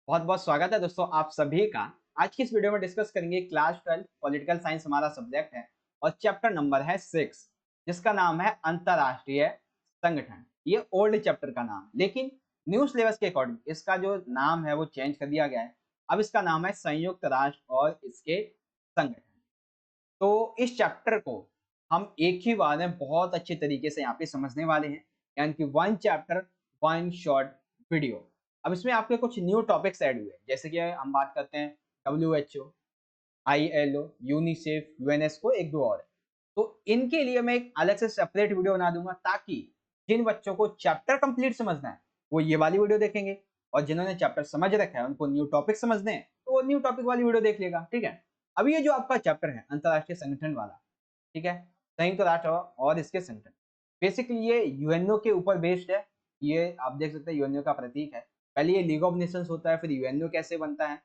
बहुत बहुत स्वागत है दोस्तों आप सभी का। आज की इस वीडियो में डिस्कस करेंगे क्लास 12 पॉलिटिकल साइंस हमारा सब्जेक्ट है और चैप्टर नंबर है 6 जिसका नाम है अंतरराष्ट्रीय संगठन। ये ओल्ड चैप्टर का नाम है, लेकिन न्यू सिलेबस के अकॉर्डिंग इसका जो नाम है वो चेंज कर दिया गया है। अब इसका नाम है संयुक्त राष्ट्र और इसके संगठन। तो इस चैप्टर को हम एक ही बार में बहुत अच्छे तरीके से यहाँ पे समझने वाले हैं, यानी कि one chapter one short video. अब इसमें आपके कुछ न्यू टॉपिक्स ऐड हुए, जैसे कि हम बात करते हैं WHO, ILO, यूनिसेफ, यूएनएसको, एक दो और है। तो इनके लिए मैं एक अलग से सेपरेट वीडियो बना दूंगा, ताकि जिन बच्चों को चैप्टर कंप्लीट समझना है वो ये वाली वीडियो देखेंगे, और जिन्होंने चैप्टर समझ रखा है उनको न्यू टॉपिक समझने हैं तो वो न्यू टॉपिक वाली वीडियो देख लेगा। ठीक है। अब ये जो आपका चैप्टर है अंतरराष्ट्रीय संगठन वाला, ठीक है, संयुक्त राष्ट्र और इसके संगठन, बेसिकली ये यूएनओ के ऊपर बेस्ड है। ये आप देख सकते हैं यूएनओ का प्रतीक है। पहले ये लीग ऑफ नेशंस होता है, फिर यूएनओ कैसे बनता है,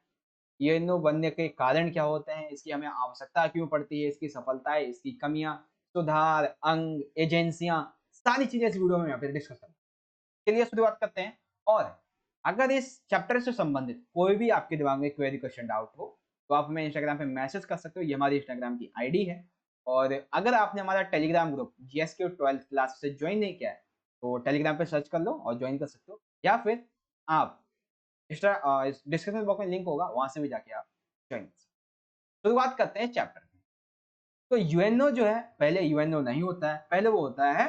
यूएनओ बनने के कारण क्या होते हैं, इसकी हमें आवश्यकता क्यों पड़ती है, इसकी सफलताएं, इसकी कमियां, सुधार, अंग, एजेंसियां, सारी चीजें इस वीडियो में यहाँ पे डिस्कस करेंगे। चलिए शुरुआत करते हैं। और अगर इस चैप्टर से संबंधित कोई भी आपके दिमाग में क्वेरी, क्वेश्चन, डाउट हो तो आप हमें इंस्टाग्राम पे मैसेज कर सकते हो। ये हमारी इंस्टाग्राम की आईडी है। और अगर आपने हमारा Telegram group GSK 12th class से ज्वाइन नहीं किया है तो टेलीग्राम पे सर्च कर लो और ज्वाइन कर सकते हो, या फिर आप डिस्क्रिप्शन बॉक्स में लिंक होगा, वहां से भी जाके आप ज्वाइन कर सकते हो। शुरुआत करते हैं चैप्टर में। तो यूएनओ जो है, पहले यूएनओ नहीं होता है, पहले वो होता है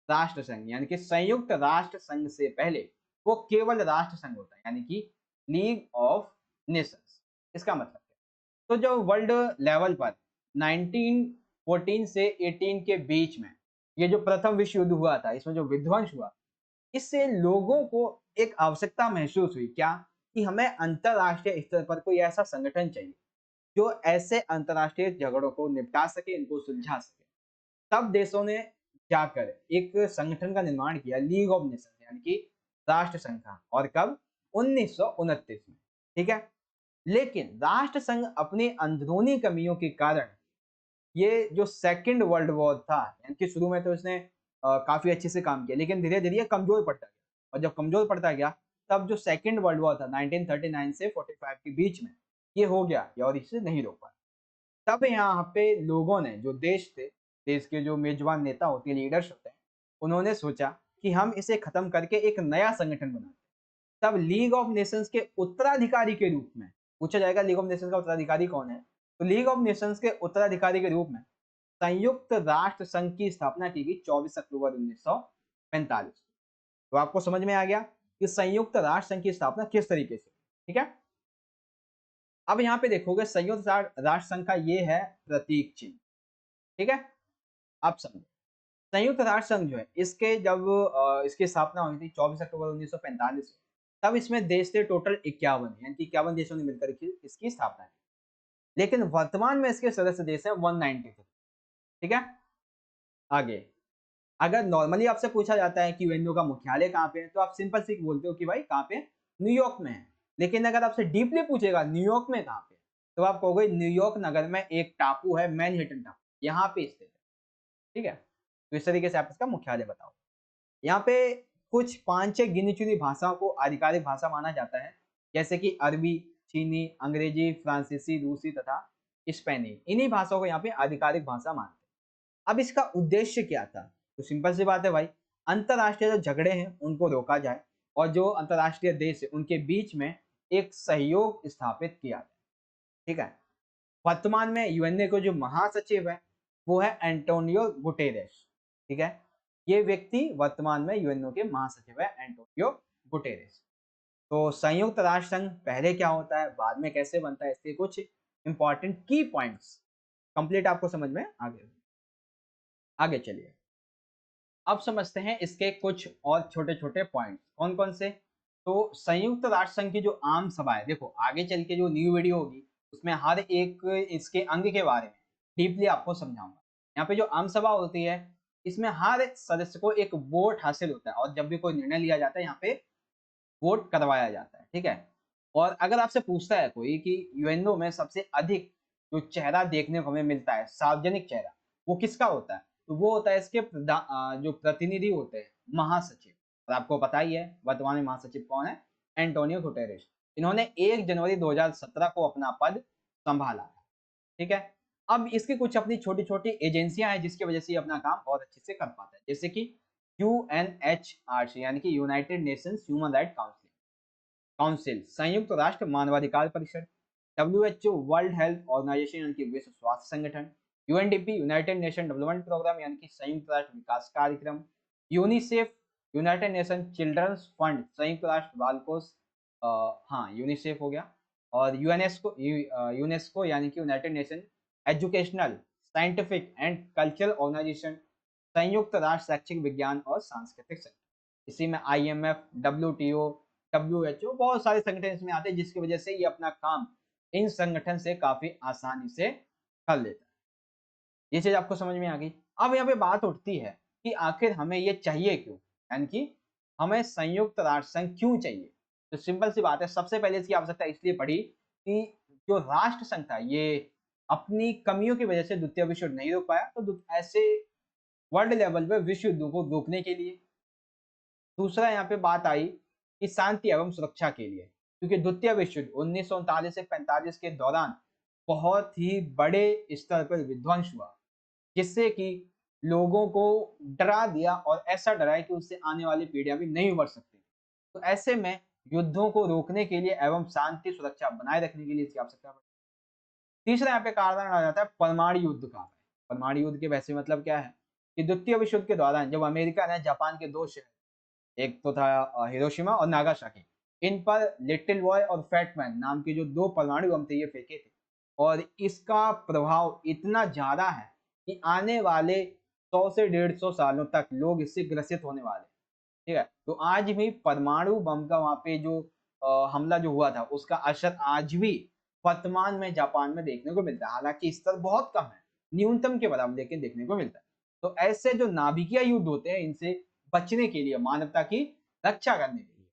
राष्ट्र संघ, यानी कि संयुक्त राष्ट्र संघ से पहले वो केवल राष्ट्र संघ होता है, यानी कि लीग ऑफ नेशंस। इसका मतलब क्या? तो जो वर्ल्ड लेवल पर 1914 से 18 के बीच में ये जो प्रथम विश्व युद्ध हुआ था, इसमें जो विध्वंस हुआ, इससे लोगों को एक आवश्यकता महसूस हुई, क्या, कि हमें अंतरराष्ट्रीय स्तर पर कोई ऐसा संगठन चाहिए जो ऐसे अंतरराष्ट्रीय झगड़ों को निपटा सके, इनको सुलझा सके। तब देशों ने जाकर एक संगठन का निर्माण किया, लीग ऑफ नेशंस, यानी कि राष्ट्र संघ का। और कब? 1929 में। ठीक है। लेकिन राष्ट्र संघ अपनी अंदरूनी कमियों के कारण, ये जो सेकंड वर्ल्ड वॉर था, यानी कि शुरू में तो इसने काफी अच्छे से काम किया, लेकिन धीरे धीरे कमजोर पड़ता गया। और जब कमजोर पड़ता गया, तब जो सेकंड वर्ल्ड वॉर था 1939 से 45 के बीच में, ये हो गया और इसे नहीं रोक पाया। तब यहाँ पे लोगों ने, जो देश थे, देश के जो मेजबान नेता होते हैं, लीडर्स होते हैं, उन्होंने सोचा कि हम इसे खत्म करके एक नया संगठन बनाते हैं। तब लीग ऑफ नेशंस के उत्तराधिकारी के रूप में पूछा जाएगा, लीग ऑफ नेशंस का उत्तराधिकारी कौन है? तो लीग ऑफ नेशंस के उत्तराधिकारी के रूप में संयुक्त राष्ट्र संघ की स्थापना की गई 24 अक्टूबर 1945। तो आपको समझ में आ गया कि संयुक्त राष्ट्र संघ की स्थापना किस तरीके से। ठीक है। अब यहाँ पे देखोगे संयुक्त राष्ट्र संघ का ये है प्रतीक चिन्ह। ठीक है। आप समझो, संयुक्त राष्ट्र संघ जो है, इसके जब इसकी स्थापना हुई थी 24 अक्टूबर 1945 में, तब इसमें देश थे टोटल 51, यानी कि 51 देशों ने मिलकर इसकी स्थापना की। लेकिन वर्तमान में इसके सदस्य देश हैं 193। ठीक है। आगे, अगर नॉर्मली आपसे पूछा जाता है कि यूएनओ का मुख्यालय कहाँ पे है, तो आप सिंपल सी बोलते हो कि भाई कहाँ पे? न्यूयॉर्क में है। लेकिन अगर आपसे डीपली पूछेगा न्यूयॉर्क में कहाँ पे, तो आप कहोगे न्यूयॉर्क नगर में एक टापू है, मैनहट्टन टापू, यहाँ पे स्थित है। ठीक है। तो इस तरीके से आप इसका मुख्यालय बताओ। यहाँ पे कुछ 5-6 गिनी-चुनी भाषाओं को आधिकारिक भाषा माना जाता है, जैसे कि अरबी, चीनी, अंग्रेजी, फ्रांसीसी, रूसी तथा स्पेनी। इन्हीं भाषाओं को यहाँ पे आधिकारिक भाषा मानते हैं। अब इसका उद्देश्य क्या था? तो सिंपल सी बात है भाई, अंतरराष्ट्रीय जो झगड़े हैं उनको रोका जाए और जो अंतरराष्ट्रीय देश है उनके बीच में एक सहयोग स्थापित किया जाए। ठीक है। वर्तमान में यूएनए को जो महासचिव है वो है एंटोनियो गुटेरेस। ठीक है। ये व्यक्ति वर्तमान में यूएनओ के महासचिव है, एंटोनियो गुटेरेस। तो संयुक्त राष्ट्र संघ पहले क्या होता है, बाद में कैसे बनता है, इसके कुछ इंपॉर्टेंट की पॉइंट्स कंप्लीट आपको समझ में आ गए। आगे चलिए, अब समझते हैं इसके कुछ और छोटे छोटे पॉइंट्स। कौन कौन से? तो संयुक्त राष्ट्र संघ की जो आम सभा है, देखो आगे चल के जो न्यू वीडियो होगी उसमें हर एक इसके अंग के बारे में डीपली आपको समझाऊंगा। यहाँ पे जो आम सभा होती है, इसमें हर एक सदस्य को एक वोट हासिल होता है, और जब भी कोई निर्णय लिया जाता है यहाँ पे वोट करवाया जाता है। ठीक है। और अगर आपसे पूछता है कोई कि यूएनओ में सबसे अधिक जो चेहरा देखने को हमें मिलता है, सार्वजनिक चेहरा, वो किसका होता है, तो वो होता है इसके जो प्रतिनिधि होते हैं, महासचिव। और आपको पता ही है वर्तमान में महासचिव कौन है? Antonio Guterres. इन्होंने 1 जनवरी 2017 को अपना पद संभाला था। ठीक है। अब इसकी कुछ अपनी छोटी-छोटी एजेंसियां हैं जिसकी वजह से ये अपना काम बहुत अच्छे से कर पाता है, जैसे कि यूएनएचआरसी यानी कि United Nations human right council, संयुक्त राष्ट्र मानवाधिकार परिषद, डब्ल्यूएचओ वर्ल्ड हेल्थ ऑर्गेनाइजेशन यानी कि विश्व स्वास्थ्य संगठन, UNDP United Nation development programme यानी कि संयुक्त राष्ट्र विकास कार्यक्रम, UNICEF United Nation children's fund संयुक्त राष्ट्र बाल कोष, हाँ यूनिसेफ हो गया, और यूनेस्को यानी कि United Nation educational scientific and cultural organisation, संयुक्त राष्ट्र शैक्षिक विज्ञान और सांस्कृतिक संगठन। इसी में आईएमएफ, डब्ल्यूटीओ, डब्ल्यूएचओ बहुत सारे संगठन इसमें आते हैं जिसकी वजह से ये अपना काम इन संगठन से काफी आसानी से कर लेता है। ये चीज आपको समझ में आ गई। अब यहाँ पे बात उठती है कि आखिर हमें ये चाहिए क्यों, यानी कि हमें संयुक्त राष्ट्र संघ क्यों चाहिए। तो सिंपल सी बात है, सबसे पहले इसकी आवश्यकता इसलिए पड़ी कि जो राष्ट्र संघ था ये अपनी कमियों की वजह से द्वितीय विश्व युद्ध नहीं रोक पाया, तो ऐसे वर्ल्ड लेवल पे विश्व युद्धों को रोकने के लिए। दूसरा यहाँ पे बात आई कि शांति एवं सुरक्षा के लिए, क्योंकि द्वितीय विश्व युद्ध 1939 से 45 के दौरान बहुत ही बड़े स्तर पर विध्वंस हुआ, जिससे कि लोगों को डरा दिया और ऐसा डराया कि उससे आने वाली पीढ़ियां भी नहीं उभर सकती। तो ऐसे में युद्धों को रोकने के लिए एवं शांति सुरक्षा बनाए रखने के लिए इसकी आवश्यकता पड़ती है। तीसरा यहाँ पे कारण आ जाता है परमाणु युद्ध का। परमाणु युद्ध के वैसे मतलब क्या है कि द्वितीय विश्व युद्ध के दौरान जब अमेरिका ने जापान के दो शहर, एक तो था हिरोशिमा और नागासाकी, इन पर लिटिल बॉय और फैट मैन नाम के जो दो परमाणु बम थे ये फेंके थे, और इसका प्रभाव इतना ज्यादा है कि आने वाले 100 से 150 सालों तक लोग इससे ग्रसित होने वाले। ठीक है, तो आज भी परमाणु बम का वहां पे जो हमला जो हुआ था उसका असर आज भी वर्तमान में जापान में देखने को मिलता है, हालांकि स्तर बहुत कम है, न्यूनतम के बराबर लेकिन देखने को मिलता है। तो ऐसे जो नाभिकीय युद्ध होते हैं इनसे बचने के लिए, मानवता की रक्षा करने के लिए।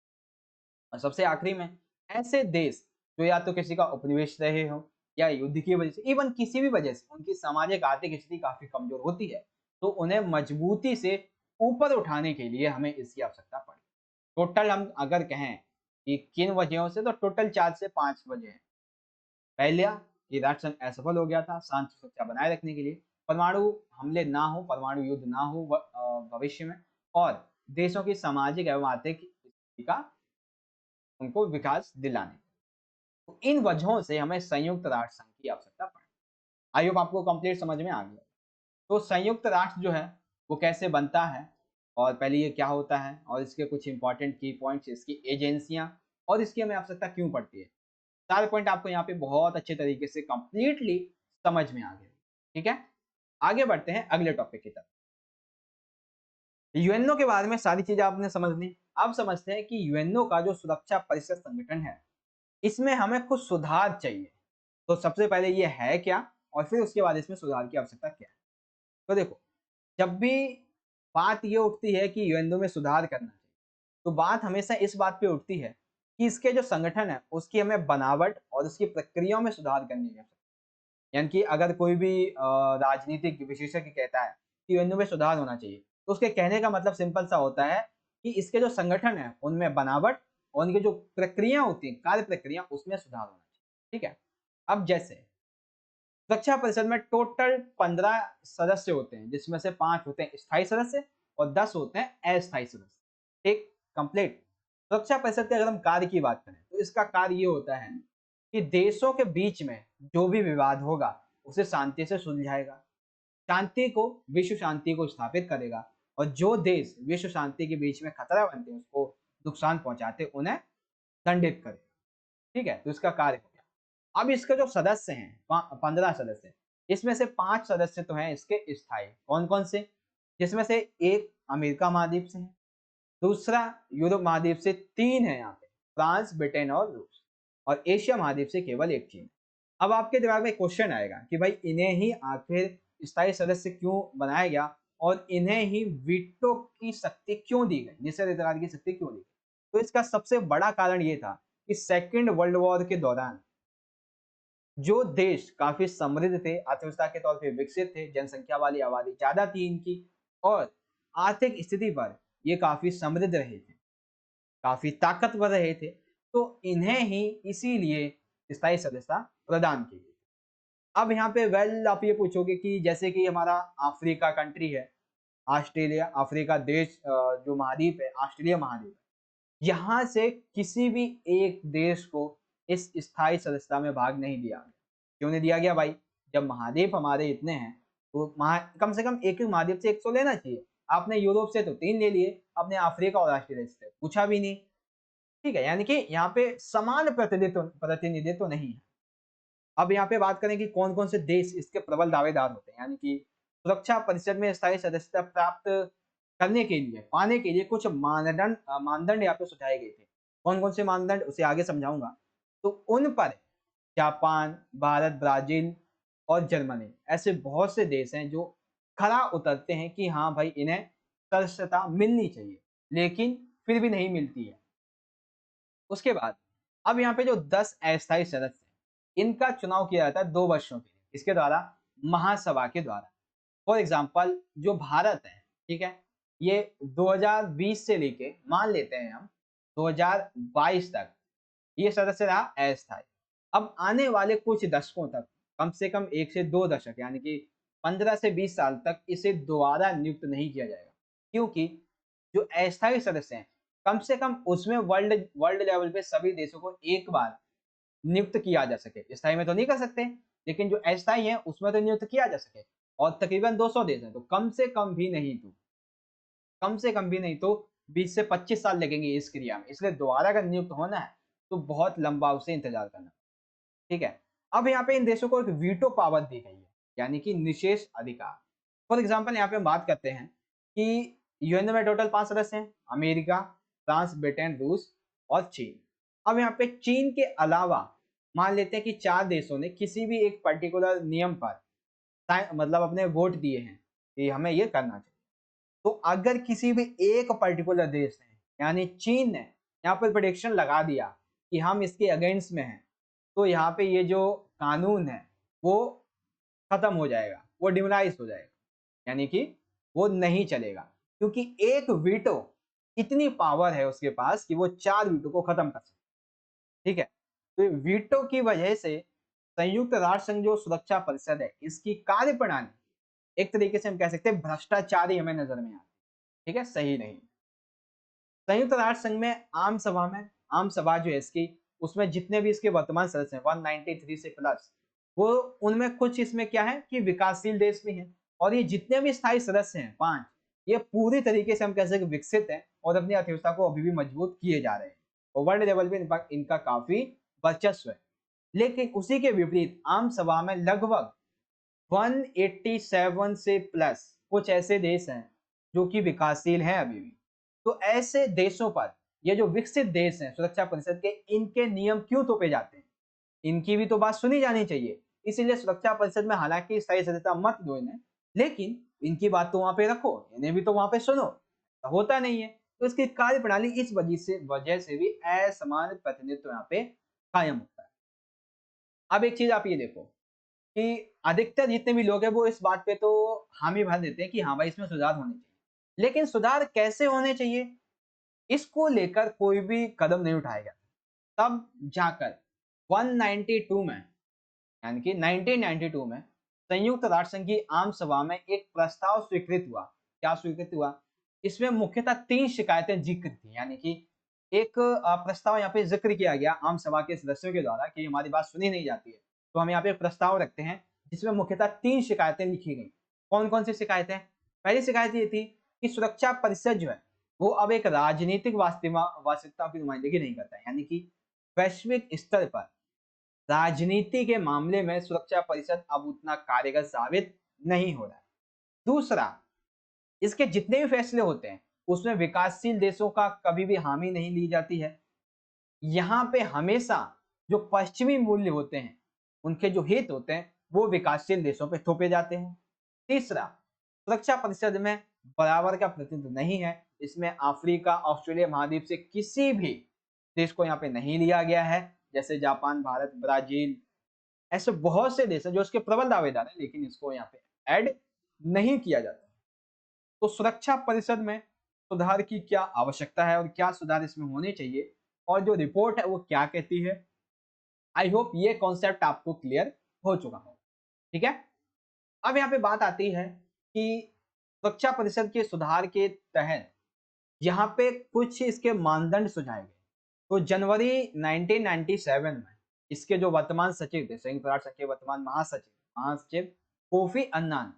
और सबसे आखिरी में, ऐसे देश जो या तो किसी का उपनिवेश रहे हो या युद्ध की वजह से, इवन किसी भी वजह से उनकी सामाजिक आर्थिक स्थिति काफी कमजोर होती है, तो उन्हें मजबूती से ऊपर उठाने के लिए हमें इसकी आवश्यकता पड़ी। टोटल हम अगर कहें कि किन वजहों से, तो टोटल 4 से 5 वजह है। पहला कि राष्ट्र संघ असफल हो गया था शांति सुरक्षा बनाए रखने के लिए, परमाणु हमले ना हो, परमाणु युद्ध ना हो भविष्य में, और देशों की सामाजिक एवं आर्थिक स्थिति का उनको विकास दिलाने। तो इन वजहों से हमें संयुक्त राष्ट्र संघ की आवश्यकता पड़ी। आई होप आपको कंप्लीट समझ में आ गया। तो संयुक्त राष्ट्र जो है वो कैसे बनता है, और पहले ये क्या होता है, और इसके कुछ इंपॉर्टेंट की पॉइंट्स, इसकी एजेंसियां, और इसकी हमें आवश्यकता क्यों पड़ती है, सारे पॉइंट आपको यहाँ पे बहुत अच्छे तरीके से कंप्लीटली समझ में आ गए। ठीक है, आगे बढ़ते हैं अगले टॉपिक की तरफ। यूएनओ के बारे में सारी चीजें आपने समझ ली। अब समझते हैं कि यूएनओ का जो सुरक्षा परिषद संगठन है इसमें हमें कुछ सुधार चाहिए। तो सबसे पहले ये है क्या, और फिर उसके बाद इसमें सुधार की आवश्यकता क्या है। तो देखो, जब भी बात ये उठती है कि यूएनओ में सुधार करना चाहिए, तो बात हमेशा इस बात पे उठती है कि इसके जो संगठन है उसकी हमें बनावट और उसकी प्रक्रियाओं में सुधार करनी है। यानी कि अगर कोई भी राजनीतिक विशेषज्ञ कहता है कि यूएनओ में सुधार होना चाहिए, तो उसके कहने का मतलब सिंपल सा होता है कि इसके जो संगठन है उनमें बनावट और उनकी जो प्रक्रिया होती है, कार्य प्रक्रिया, उसमें सुधार होना चाहिए। ठीक है, अब जैसे सुरक्षा परिषद में टोटल 15 सदस्य होते हैं, जिसमें से 5 होते हैं स्थायी सदस्य और 10 होते हैं अस्थायी सदस्य। एक कंप्लीट सुरक्षा परिषद के अगर हम कार्य की बात करें तो इसका कार्य ये होता है कि देशों के बीच में जो भी विवाद होगा उसे शांति से सुलझाएगा, शांति को, विश्व शांति को स्थापित करेगा, और जो देश विश्व शांति के बीच में खतरा बनते हैं, उसको नुकसान पहुंचाते, उन्हें दंडित करेगा। ठीक है, तो इसका कार्य हो गया। अब इसके जो सदस्य हैं 15 सदस्य, इसमें से 5 सदस्य तो हैं इसके स्थायी। कौन कौन से, जिसमें से एक अमेरिका महाद्वीप से है, दूसरा यूरोप महाद्वीप से 3 है यहाँ पे, फ्रांस, ब्रिटेन और रूस, और एशिया महाद्वीप से केवल एक चीन। अब आपके दिमाग में क्वेश्चन आएगा कि भाई इन्हें ही आखिर स्थायी सदस्य क्यों बनाया गया और इन्हें ही वीटो की शक्ति क्यों दी गई, निषेधाधिकार की शक्ति क्यों दी गई। तो इसका सबसे बड़ा कारण ये था कि सेकेंड वर्ल्ड वॉर के दौरान जो देश काफी समृद्ध थे, अर्थव्यवस्था के तौर पे विकसित थे, जनसंख्या वाली आबादी ज्यादा थी इनकी, और आर्थिक स्थिति पर ये काफी समृद्ध रहे थे, काफी ताकतवर रहे थे, तो इन्हें ही इसीलिए स्थायी सदस्यता प्रदान की गई। अब यहाँ पे आप ये पूछोगे कि जैसे कि हमारा अफ्रीका कंट्री है, ऑस्ट्रेलिया, अफ्रीका देश जो महाद्वीप है, ऑस्ट्रेलिया महाद्वीप है, यहाँ से किसी भी एक देश को इस स्थायी सदस्यता में भाग नहीं दिया गया। क्यों नहीं दिया गया भाई? जब महाद्वीप हमारे इतने हैं, तो कम से कम एक महाद्वीप से 1 तो लेना चाहिए। आपने यूरोप से तो 3 ले लिए, आपने अफ्रीका और ऑस्ट्रेलिया से पूछा भी नहीं। ठीक है, यानी कि यहाँ पे समान प्रतिनिधित्व नहीं है। अब यहाँ पे बात करें कि कौन-कौन से देश इसके प्रबल दावेदार होते हैं, यानी कि सुरक्षा परिषद में स्थायी सदस्यता प्राप्त करने के लिए, पाने के लिए कुछ मानदंड यहाँ पे सुझाए गए थे। कौन-कौन से मानदंड उसे आगे समझाऊंगा। तो उन पर जापान, भारत, ब्राजील और जर्मनी ऐसे बहुत से देश हैं जो खरा उतरते हैं कि हाँ भाई इन्हें सदस्यता मिलनी चाहिए, लेकिन फिर भी नहीं मिलती है। उसके बाद अब यहाँ पे जो 10 अस्थायी सदस्य हैं, इनका चुनाव किया जाता है 2 वर्षों के लिए, इसके द्वारा महासभा के द्वारा। फॉर एग्जाम्पल जो भारत है, ठीक है, ये 2020 से लेके मान लेते हैं हम 2022 तक ये सदस्य रहा अस्थायी। अब आने वाले कुछ दशकों तक, कम से कम 1 से 2 दशक, यानी कि 15 से 20 साल तक इसे दोबारा नियुक्त नहीं किया जाएगा, क्योंकि जो अस्थायी सदस्य हैं, कम से कम उसमें वर्ल्ड वर्ल्ड लेवल पे सभी देशों को एक बार नियुक्त किया जा सके। स्थायी में तो नहीं कर सकते, लेकिन जो अस्थायी है उसमें तो नियुक्त किया जा सके। और तकरीबन 200 देश हैं, तो कम से कम भी नहीं तो 20 से 25 साल लगेंगे इस क्रिया में। इसलिए दोबारा अगर नियुक्त होना है तो बहुत लंबा उसे इंतजार करना। ठीक है, अब यहाँ पे इन देशों को एक वीटो पावर दी गई है, यानी कि निषेध अधिकार। फॉर एग्जाम्पल यहाँ पे हम बात करते हैं कि यूएन में टोटल 5 सदस्य हैं, अमेरिका, फ्रांस, ब्रिटेन, रूस और चीन। अब यहाँ पे चीन के अलावा मान लेते हैं कि 4 देशों ने किसी भी एक पर्टिकुलर नियम पर मतलब अपने वोट दिए हैं कि हमें ये करना चाहिए। तो अगर किसी भी एक पर्टिकुलर देश ने, यानी चीन ने यहाँ पर प्रेडिक्शन लगा दिया कि हम इसके अगेंस्ट में हैं, तो यहाँ पे ये जो कानून है वो खत्म हो जाएगा, वो डिमोलाइज हो जाएगा, यानी कि वो नहीं चलेगा, क्योंकि एक वीटो इतनी पावर है उसके पास कि वो 4 वीटो को खत्म कर सकता है। ठीक है, तो वीटो की वजह से संयुक्त राष्ट्र संघ जो सुरक्षा परिषद है, इसकी कार्यप्रणाली एक तरीके से हम कह सकते हैं भ्रष्टाचारी हमें नजर में आती है। ठीक है, सही नहीं। संयुक्त राष्ट्र संघ में आम सभा जो है इसकी, उसमें जितने भी इसके वर्तमान सदस्य हैं 193 से प्लस, वो उनमें कुछ इसमें क्या है कि विकासशील देश भी हैं, और ये जितने भी स्थायी सदस्य हैं 5, ये पूरी तरीके से हम कह सकते विकसित हैं और अपनी अर्थव्यवस्था को अभी भी मजबूत किए जा रहे हैं और वर्ल्ड लेवल पे इनका काफी वर्चस्व है। लेकिन उसी के विपरीत आम सभा में लगभग 187 से प्लस कुछ ऐसे देश हैं जो कि विकासशील हैं अभी भी। तो ऐसे देशों पर ये जो विकसित देश हैं सुरक्षा परिषद के, इनके नियम क्यों थोपे जाते हैं? इनकी भी तो बात सुनी जानी चाहिए। इसीलिए सुरक्षा परिषद में हालांकि स्थायी सदस्यता मत दो इन्हें, लेकिन इनकी बात तो वहां पे रखो, इन्हें भी तो वहां पे सुनो। होता नहीं है, तो इसकी कार्यप्रणाली इस वजह से भी असमान प्रतिनिधित्व यहाँ पे कायम होता है। अब एक चीज आप ये देखो कि अधिकतर जितने भी लोग हैं वो इस बात पे तो हामी भर देते हैं कि हाँ भाई इसमें सुधार होने चाहिए, लेकिन सुधार कैसे होने चाहिए इसको लेकर कोई भी कदम नहीं उठाया गया। तब जाकर 192 में, यानी कि 1992 में संयुक्त राष्ट्र संघ की आम सभा में एक प्रस्ताव स्वीकृत हुआ। क्या स्वीकृत हुआ? इसमें मुख्यतः 3 शिकायतें जिक्र थी, यानी कि एक प्रस्ताव यहाँ पे जिक्र किया गया आम सभा के सदस्यों के द्वारा कि हमारी बात सुनी नहीं जाती है, तो हम यहाँ पे एक प्रस्ताव रखते हैं जिसमें मुख्यतः 3 शिकायतें लिखी गई। कौन कौन सी शिकायतें? पहली शिकायत ये थी कि सुरक्षा परिषद जो है वो अब एक राजनीतिक वास्तविकता की नुमाइंदगी नहीं करता है, यानी कि वैश्विक स्तर पर राजनीति के मामले में सुरक्षा परिषद अब उतना कारगर साबित नहीं हो रहा है। दूसरा, इसके जितने भी फैसले होते हैं उसमें विकासशील देशों का कभी भी हामी नहीं ली जाती है। यहाँ पे हमेशा जो पश्चिमी मूल्य होते हैं, उनके जो हित होते हैं वो विकासशील देशों पे थोपे जाते हैं। तीसरा, सुरक्षा परिषद में बराबर का प्रतिनिधित्व नहीं है। इसमें अफ्रीका, ऑस्ट्रेलिया महाद्वीप से किसी भी देश को यहाँ पे नहीं लिया गया है, जैसे जापान, भारत, ब्राजील, ऐसे बहुत से देश हैं जो इसके प्रबल दावेदार हैं, लेकिन इसको यहाँ पे ऐड नहीं किया जाता। तो सुरक्षा परिषद में सुधार की क्या आवश्यकता है और क्या सुधार इसमें होने चाहिए, और जो रिपोर्ट है वो क्या कहती है। आई होप ये कॉन्सेप्ट आपको क्लियर हो चुका हो। ठीक है, अब यहाँ पे बात आती है कि सुरक्षा परिषद के सुधार के तहत यहाँ पे कुछ इसके मानदंड सुझाए गए। तो जनवरी 1997 में इसके जो वर्तमान सचिव थे, संयुक्त राष्ट्र संघ के वर्तमान महासचिव कोफी अन्नान,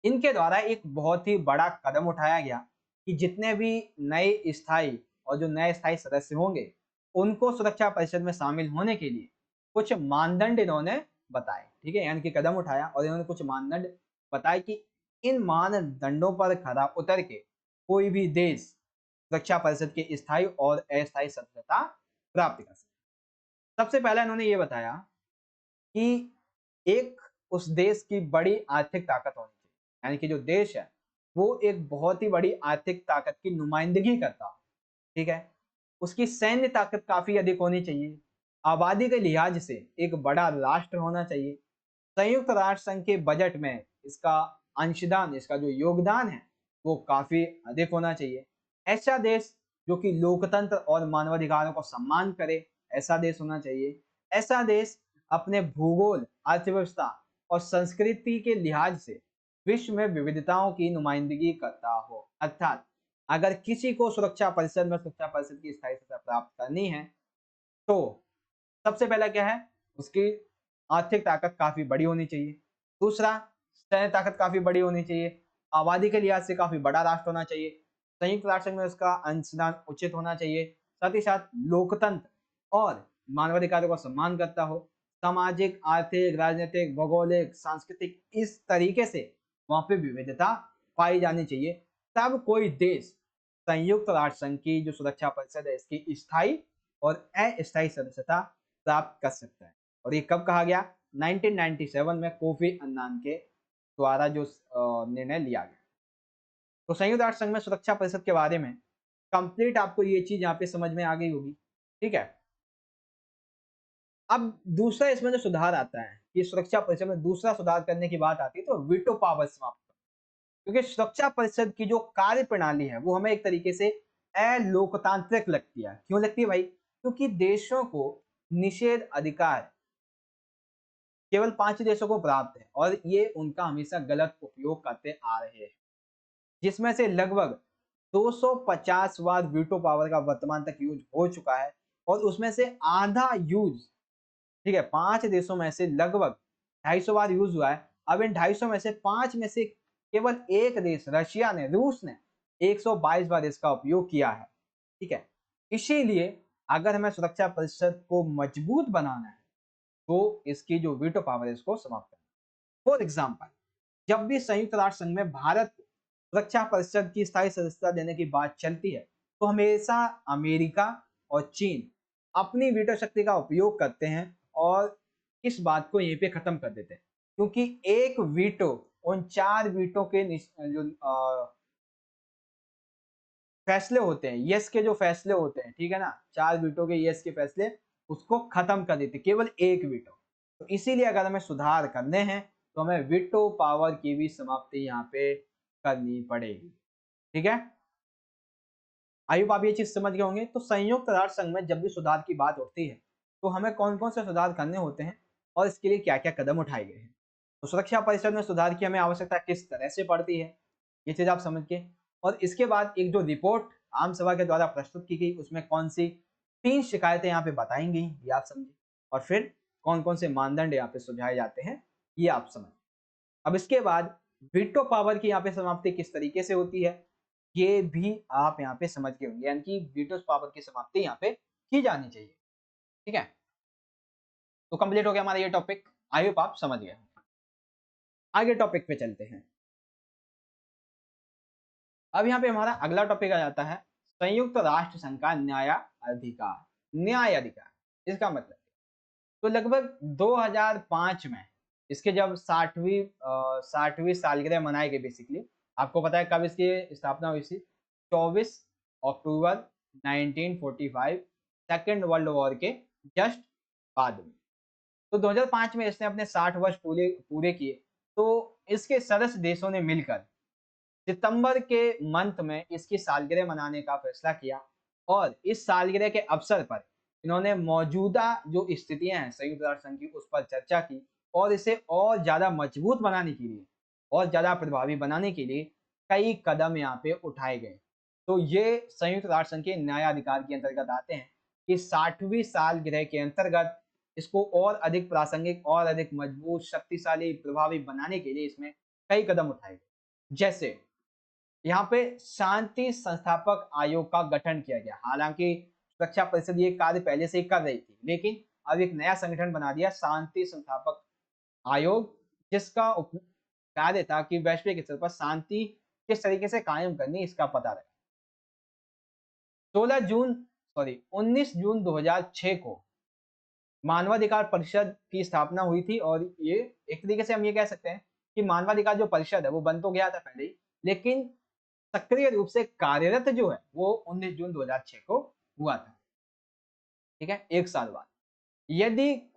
इनके द्वारा एक बहुत ही बड़ा कदम उठाया गया कि जितने भी नए स्थायी और जो नए स्थायी सदस्य होंगे उनको सुरक्षा परिषद में शामिल होने के लिए कुछ मानदंड इन्होंने बताए। ठीक है, यानी कि कदम उठाया और इन्होंने कुछ मानदंड बताए कि इन मानदंडों पर खरा उतर के कोई भी देश सुरक्षा परिषद के स्थायी और अस्थायी सदस्यता प्राप्त कर सकते। सबसे पहला इन्होंने ये बताया कि एक उस देश की बड़ी आर्थिक ताकत होनी चाहिए, यानी कि जो देश है वो एक बहुत ही बड़ी आर्थिक ताकत की नुमाइंदगी करता हो। ठीक है, उसकी सैन्य ताकत काफी अधिक होनी चाहिए, आबादी के लिहाज से एक बड़ा राष्ट्र होना चाहिए, संयुक्त राष्ट्र संघ के बजट में इसका अंशदान, इसका जो योगदान है वो काफी अधिक होना चाहिए। ऐसा देश जो कि लोकतंत्र और मानवाधिकारों को सम्मान करे, ऐसा देश होना चाहिए। ऐसा देश अपने भूगोल, अर्थव्यवस्था और संस्कृति के लिहाज से विश्व में विविधताओं की नुमाइंदगी करता हो। अर्थात अगर किसी को सुरक्षा परिषद में सुरक्षा परिषद की स्थायी सत्ता प्राप्त करनी है तो सबसे पहला क्या है, उसकी आर्थिक ताकत काफी बड़ी होनी चाहिए। दूसरा, सैन्य ताकत काफी बड़ी होनी चाहिए, आबादी के लिहाज से काफी बड़ा राष्ट्र होना चाहिए, संयुक्त राष्ट्र में उसका अंशदान उचित होना चाहिए, साथ ही साथ लोकतंत्र और मानवाधिकारों का सम्मान करता हो, सामाजिक, आर्थिक, राजनीतिक, भौगोलिक, सांस्कृतिक इस तरीके से वहां पे विविधता पाई जानी चाहिए। तब कोई देश संयुक्त राष्ट्र संघ की जो सुरक्षा परिषद है इसकी स्थायी और अस्थायी सदस्यता प्राप्त कर सकता है। और ये कब कहा गया, 1997 में कोफी अन्नान के द्वारा जो निर्णय लिया गया। तो संयुक्त राष्ट्र संघ में सुरक्षा परिषद के बारे में कंप्लीट आपको ये चीज यहाँ पे समझ में आ गई होगी। ठीक है, अब दूसरा इसमें जो सुधार आता है कि सुरक्षा परिषद में दूसरा सुधार करने की बात आती है तो वीटो पावर समाप्त, क्योंकि सुरक्षा परिषद की जो कार्य प्रणाली है वो हमें एक तरीके से अलोकतांत्रिक लगती है। क्यों लगती है भाई, क्योंकि देशों को निषेध अधिकार केवल 5 देशों को प्राप्त है और ये उनका हमेशा गलत उपयोग करते आ रहे हैं, जिसमें से लगभग 250 बार वीटो पावर का वर्तमान तक यूज हो चुका है और उसमें से आधा यूज, ठीक है, 5 देशों में से लगभग 250 बार यूज हुआ है। अब इन 250 में से 5 में से केवल एक देश रशिया ने, रूस ने 122 बार इसका उपयोग किया है। ठीक है, इसीलिए अगर हमें सुरक्षा परिषद को मजबूत बनाना है तो इसकी जो वीटो पावर है इसको समाप्त करना। फॉर एग्जाम्पल, जब भी संयुक्त राष्ट्र संघ में भारत को सुरक्षा परिषद की स्थायी सदस्यता देने की बात चलती है तो हमेशा अमेरिका और चीन अपनी वीटो शक्ति का उपयोग करते हैं और इस बात को यहीं पे खत्म कर देते हैं, क्योंकि एक वीटो उन 4 वीटो के जो फैसले होते हैं, यस के जो फैसले होते हैं, ठीक है ना, 4 वीटो के यस के फैसले उसको खत्म कर देते, केवल एक वीटो। तो इसीलिए अगर हमें सुधार करने हैं तो हमें वीटो पावर की भी समाप्ति यहाँ पे करनी पड़ेगी। ठीक है, आई होप आप ये चीज समझ गए होंगे। तो संयुक्त राष्ट्र संघ में जब भी सुधार की बात उठती है तो हमें कौन कौन से सुधार करने होते हैं और इसके लिए क्या क्या कदम उठाए गए हैं। तो सुरक्षा परिषद में सुधार की हमें आवश्यकता किस तरह से पड़ती है, ये चीज आप समझ के, और इसके बाद एक जो रिपोर्ट आम सभा के द्वारा प्रस्तुत की गई उसमें कौन सी 3 शिकायतें यहाँ पे बताई गई ये आप समझे, और फिर कौन कौन से मानदंड यहाँ पे सुझाए जाते हैं ये आप समझ। अब इसके बाद वीटो पावर की यहाँ पे समाप्ति किस तरीके से होती है ये भी आप यहाँ पे समझ गए होंगे, यानी कि वीटो पावर की समाप्ति यहाँ पे की जानी चाहिए। ठीक है, तो कंप्लीट हो गया हमारा ये टॉपिक, आई होप आप समझ गए। आगे टॉपिक पे चलते हैं। अब यहाँ पे हमारा अगला टॉपिक आ जाता है संयुक्त राष्ट्र संघ का न्याय अधिकार। न्याय अधिकार इसका मतलब, तो लगभग 2005 में इसके जब 60वीं सालगिरह मनाई गई, बेसिकली आपको पता है कब इसकी स्थापना हुई थी, 24 अक्टूबर 1945, सेकेंड वर्ल्ड वॉर के जस्ट बाद में। तो 2005 में इसने अपने 60 वर्ष पूरे पूरे किए, तो इसके सदस्य देशों ने मिलकर सितंबर के मंथ में इसकी सालगिरह मनाने का फैसला किया और इस सालगिरह के अवसर पर इन्होंने मौजूदा जो स्थितियां हैं संयुक्त राष्ट्र संघ की उस पर चर्चा की और इसे और ज्यादा मजबूत बनाने के लिए और ज्यादा प्रभावी बनाने के लिए कई कदम यहाँ पे उठाए गए। तो ये संयुक्त राष्ट्र संघ के न्यायाधिकार के अंतर्गत आते हैं कि 60वीं सालगिरह के अंतर्गत इसको और अधिक प्रासंगिक और अधिक मजबूत शक्तिशाली प्रभावी बनाने के लिए इसमें कई कदम उठाए गए। जैसे यहाँ पे शांति संस्थापक आयोग का गठन किया गया। हालांकि सुरक्षा परिषद ये कार्य पहले से ही कर रही थी, लेकिन अब एक नया संगठन बना दिया शांति संस्थापक आयोग, जिसका कार्य था कि वैश्विक स्तर पर शांति किस तरीके से कायम करनी इसका पता रहे। 19 जून 2006 को मानवाधिकार परिषद की स्थापना हुई थी और ये एक तरीके से हम ये कह सकते हैं कि मानवाधिकार जो परिषद है वो बन तो गया था पहले ही, लेकिन सक्रिय रूप से कार्यरत जो है वो 19 जून 2006 को हुआ था। ठीक है, एक साल बाद यदि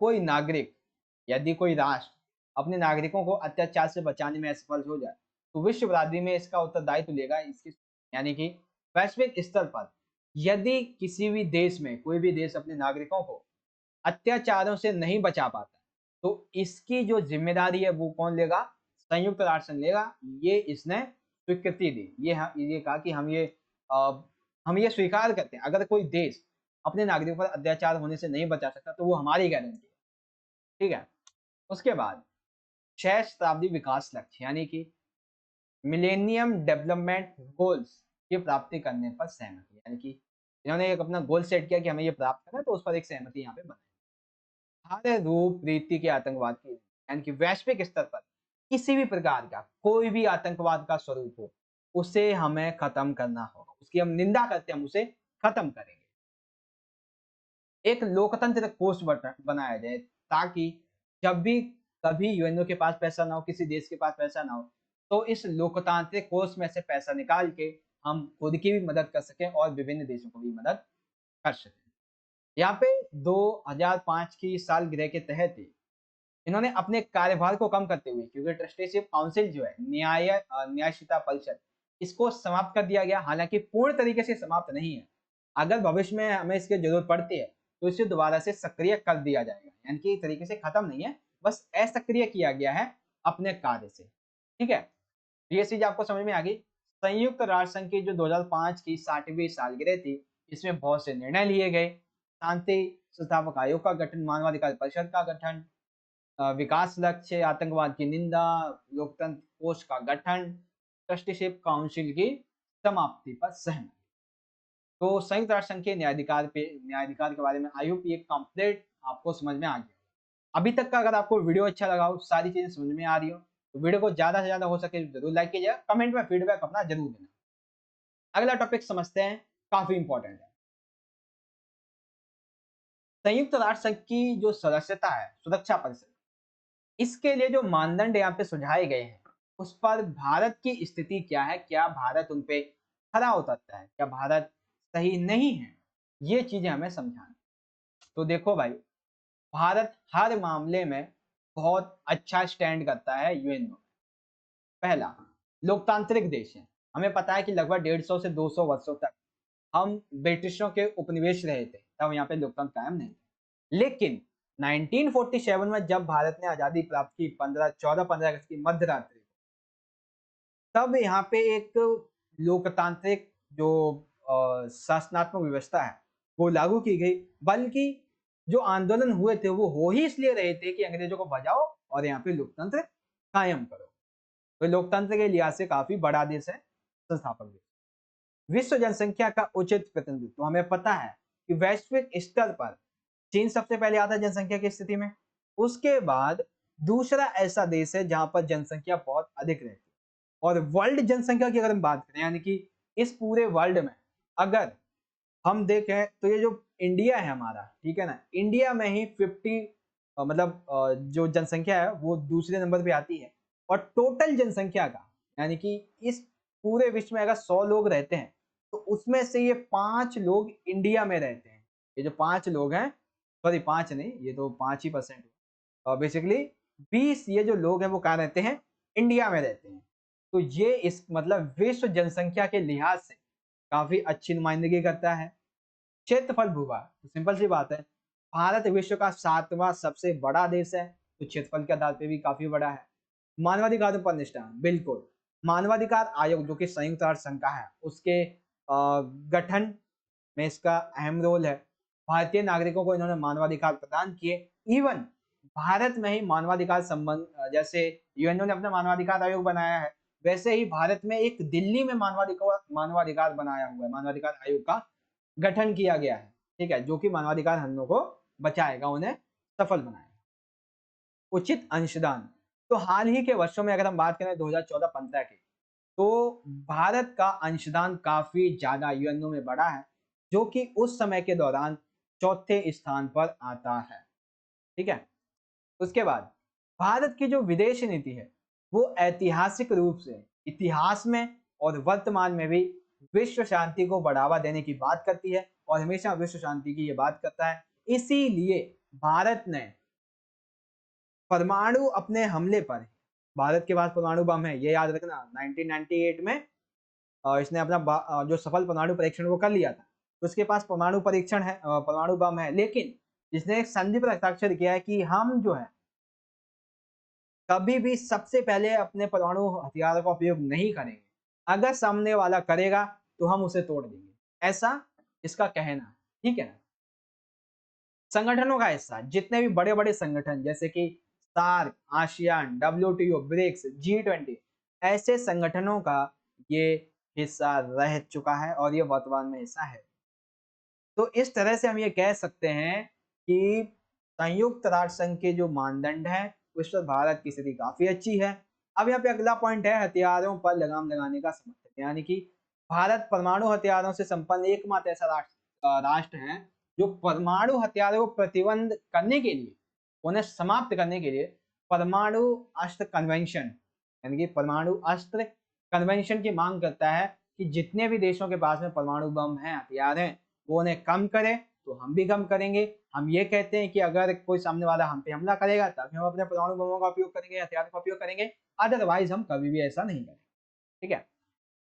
कोई राष्ट्र अपने नागरिकों को अत्याचार से बचाने में असफल हो जाए तो विश्व बरादरी में इसका उत्तरदायित्व लेगा। इसकी यानी कि वैश्विक स्तर पर यदि किसी भी देश में कोई भी देश अपने नागरिकों को अत्याचारों से नहीं बचा पाता तो इसकी जो जिम्मेदारी है वो कौन लेगा? संयुक्त राष्ट्र संघ लेगा। ये इसने स्वीकृति दी। ये कहा कि हम ये स्वीकार करते हैं अगर कोई देश अपने नागरिकों पर अत्याचार होने से नहीं बचा सकता तो वो हमारी गारंटी है। ठीक है, उसके बाद 6 शताब्दी विकास लक्ष्य यानी कि मिलेनियम डेवलपमेंट गोल्स की प्राप्ति करने पर सहमति, यानी कि इन्होंने एक अपना गोल सेट किया कि हमें ये प्राप्त करना है तो उस पर एक सहमति यहाँ पे बनाई। हर रूप रीति के आतंकवाद की यानी कि वैश्विक स्तर पर किसी भी प्रकार का कोई भी आतंकवाद का स्वरूप हो उसे हमें खत्म करना होगा, उसकी हम निंदा करते हैं, हम उसे खत्म करेंगे। एक लोकतंत्र कोष बनाया जाए ताकि जब भी कभी यूएनओ के पास पैसा ना हो, किसी देश के पास पैसा ना हो, तो इस लोकतांत्रिक कोष में से पैसा निकाल के हम खुद की भी मदद कर सकें और विभिन्न देशों को भी मदद कर सकें। यहाँ पे 2005 की सालगिरह के तहत इन्होंने अपने कार्यभार को कम करते हुए, क्योंकि ट्रस्टीशिप काउंसिल जो है न्यायशीता परिषद, इसको समाप्त कर दिया गया। हालांकि पूर्ण तरीके से समाप्त नहीं है, अगर भविष्य में हमें इसकी जरूरत पड़ती है तो इसे दोबारा से सक्रिय कर दिया जाएगा, यानी कि एक तरीके से खत्म नहीं है, बस असक्रिय किया गया है अपने कार्य से। ठीक है, ये चीज आपको समझ में आ गई। संयुक्त राष्ट्र संघ की जो 2005 की 60वीं सालगिरह थी, इसमें बहुत से निर्णय लिए गए। शांति संस्थापक आयोग का गठन, मानवाधिकार परिषद का गठन, विकास लक्ष्य, आतंकवाद की निंदा, लोकतंत्र कोष का गठन, ट्रस्टीशिप काउंसिल की समाप्ति पर सहमति। तो संयुक्त राष्ट्र संघ के न्यायाधिकार के बारे में आई होप ये कंप्लीट आपको समझ में आ गया। अभी तक का अगर आपको वीडियो अच्छा लगा हो, सारी चीजें समझ में आ रही हो, तो वीडियो को ज्यादा से ज्यादा हो सके जरूर लाइक कीजिएगा, कमेंट में फीडबैक अपना जरूर देना। अगला टॉपिक समझते हैं, काफी इंपॉर्टेंट है। संयुक्त राष्ट्र संघ की जो सदस्यता है सुरक्षा परिषद, इसके लिए जो मानदंड यहाँ पे सुझाए गए हैं उस पर भारत की स्थिति क्या है, क्या भारत उन पे खरा उतरता है, क्या भारत सही नहीं है, ये चीजें हमें समझाना। तो देखो भाई, भारत हर मामले में बहुत अच्छा स्टैंड करता है यूएनओ। पहला, लोकतांत्रिक देश है। हमें पता है कि लगभग 150 से 200 वर्षों तक हम ब्रिटिशों के उपनिवेश रहे थे, तब यहाँ पे लोकतंत्र कायम नहीं था। लेकिन 1947 में जब भारत ने आजादी प्राप्त की 15 अगस्त की मध्य रात्रि, तब यहाँ पे एक लोकतांत्रिक जो शासनात्मक व्यवस्था है वो लागू की गई। बल्कि जो आंदोलन हुए थे वो हो ही इसलिए रहे थे कि अंग्रेजों को भजाओ और यहाँ पे लोकतंत्र कायम करो। तो लोकतंत्र के लिहाज से काफी बड़ा देश है, संस्थापक देश। विश्व जनसंख्या का उचित प्रतिनिधित्व, तो हमें पता है कि वैश्विक स्तर पर चीन सबसे पहले आता है जनसंख्या की स्थिति में। उसके बाद दूसरा ऐसा देश है जहां पर जनसंख्या बहुत अधिक रहती है। और वर्ल्ड जनसंख्या की अगर हम बात करें, यानी कि इस पूरे वर्ल्ड में अगर हम देखें तो ये जो इंडिया है हमारा, ठीक है ना, इंडिया में ही 50 जो जनसंख्या है वो दूसरे नंबर पे आती है। और टोटल जनसंख्या का, यानी कि इस पूरे विश्व में अगर 100 लोग रहते हैं तो उसमें से ये 5 लोग इंडिया में रहते हैं। ये जो 5 लोग हैं, सॉरी 5 नहीं, ये तो 5% है। बेसिकली 20 ये जो लोग हैं वो कहाँ रहते हैं? इंडिया में रहते हैं। तो ये इस मतलब विश्व जनसंख्या के लिहाज से काफी अच्छी नुमाइंदगी करता है। क्षेत्रफल भूभाग, तो सिंपल सी बात है, भारत विश्व का 7वां सबसे बड़ा देश है, तो क्षेत्रफल के आधार पे भी काफी बड़ा है। मानवाधिकारों पर निष्ठान, बिल्कुल। मानवाधिकार आयोग जो कि संयुक्त राष्ट्र संघ का है, उसके गठन में इसका अहम रोल है। भारतीय नागरिकों को इन्होंने मानवाधिकार प्रदान किए। इवन भारत में ही मानवाधिकार संबंध जैसे यूएनओ ने अपना मानवाधिकार आयोग बनाया है, वैसे ही भारत में एक दिल्ली में मानवाधिकार बनाया हुआ है, मानवाधिकार आयोग का गठन किया गया है, ठीक है, जो कि मानवाधिकार हननों को बचाएगा, उन्हें सफल बनाएगा। उचित अंशदान, तो हाल ही के वर्षों में अगर हम बात करें 2014-15 की, तो भारत का अंशदान काफी ज्यादा यूएनओ में बढ़ा है, जो कि उस समय के दौरान चौथे स्थान पर आता है, ठीक है। उसके बाद भारत की जो विदेश नीति है, वो ऐतिहासिक रूप से इतिहास में और वर्तमान में भी विश्व शांति को बढ़ावा देने की बात करती है और हमेशा विश्व शांति की ये बात करता है। इसीलिए भारत ने परमाणु अपने हमले पर, भारत के पास परमाणु बम है, ये याद रखना, 1998 में इसने अपना जो सफल परमाणु परीक्षण वो कर लिया था, तो उसके पास परमाणु परीक्षण है, परमाणु बम है, लेकिन इसने एक संधि पर हस्ताक्षर किया है कि हम जो है कभी भी सबसे पहले अपने परमाणु हथियार का उपयोग नहीं करेंगे, अगर सामने वाला करेगा तो हम उसे तोड़ देंगे, ऐसा इसका कहना है, ठीक है। संगठनों का हिस्सा, जितने भी बड़े बड़े संगठन जैसे कि SAARC, ASEAN, WTO, BRICS, G20, ऐसे संगठनों का ये हिस्सा रह चुका है और ये वर्तमान में हिस्सा है। तो इस तरह से हम ये कह सकते हैं कि संयुक्त राष्ट्र संघ के जो मानदंड है, उस पर भारत की स्थिति काफी अच्छी है। अब यहाँ पे अगला पॉइंट है हथियारों पर लगाम लगाने का समर्थन, यानी कि भारत परमाणु हथियारों से संपन्न एकमात्र ऐसा राष्ट्र है जो परमाणु हथियारों को प्रतिबंध करने के लिए, उन्हें समाप्त करने के लिए परमाणु अस्त्र कन्वेंशन, यानी कि परमाणु अस्त्र कन्वेंशन की मांग करता है कि जितने भी देशों के पास में परमाणु बम हैं, हथियार हैं, वो उन्हें कम करे, तो हम भी कम करेंगे। हम ये कहते हैं कि अगर कोई सामने वाला हम पे हमला करेगा तब हम अपने परमाणु बमों का उपयोग करेंगे, हथियार का उपयोग करेंगे, अदरवाइज हम कभी भी ऐसा नहीं करेंगे, ठीक है।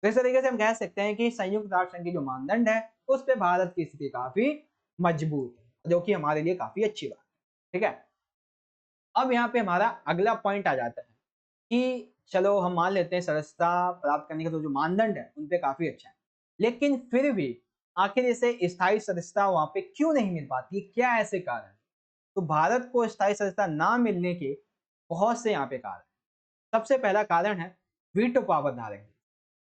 तो इस तरीके से हम कह सकते हैं कि संयुक्त राष्ट्र संघ की जो मानदंड है, उस पे भारत की स्थिति काफी मजबूत है, जो कि हमारे लिए काफी अच्छी बात है, ठीक है। अब यहाँ पे हमारा अगला पॉइंट आ जाता है कि चलो हम मान लेते हैं सदस्यता प्राप्त करने का तो जो मानदंड है उन पे काफी अच्छा है, लेकिन फिर भी आखिर इसे स्थायी सदस्यता वहां पे क्यों नहीं मिल पाती, क्या ऐसे कारण है? तो भारत को स्थायी सदस्यता ना मिलने के बहुत से यहाँ पे कारण है। सबसे पहला कारण है वीटो पावर धारक,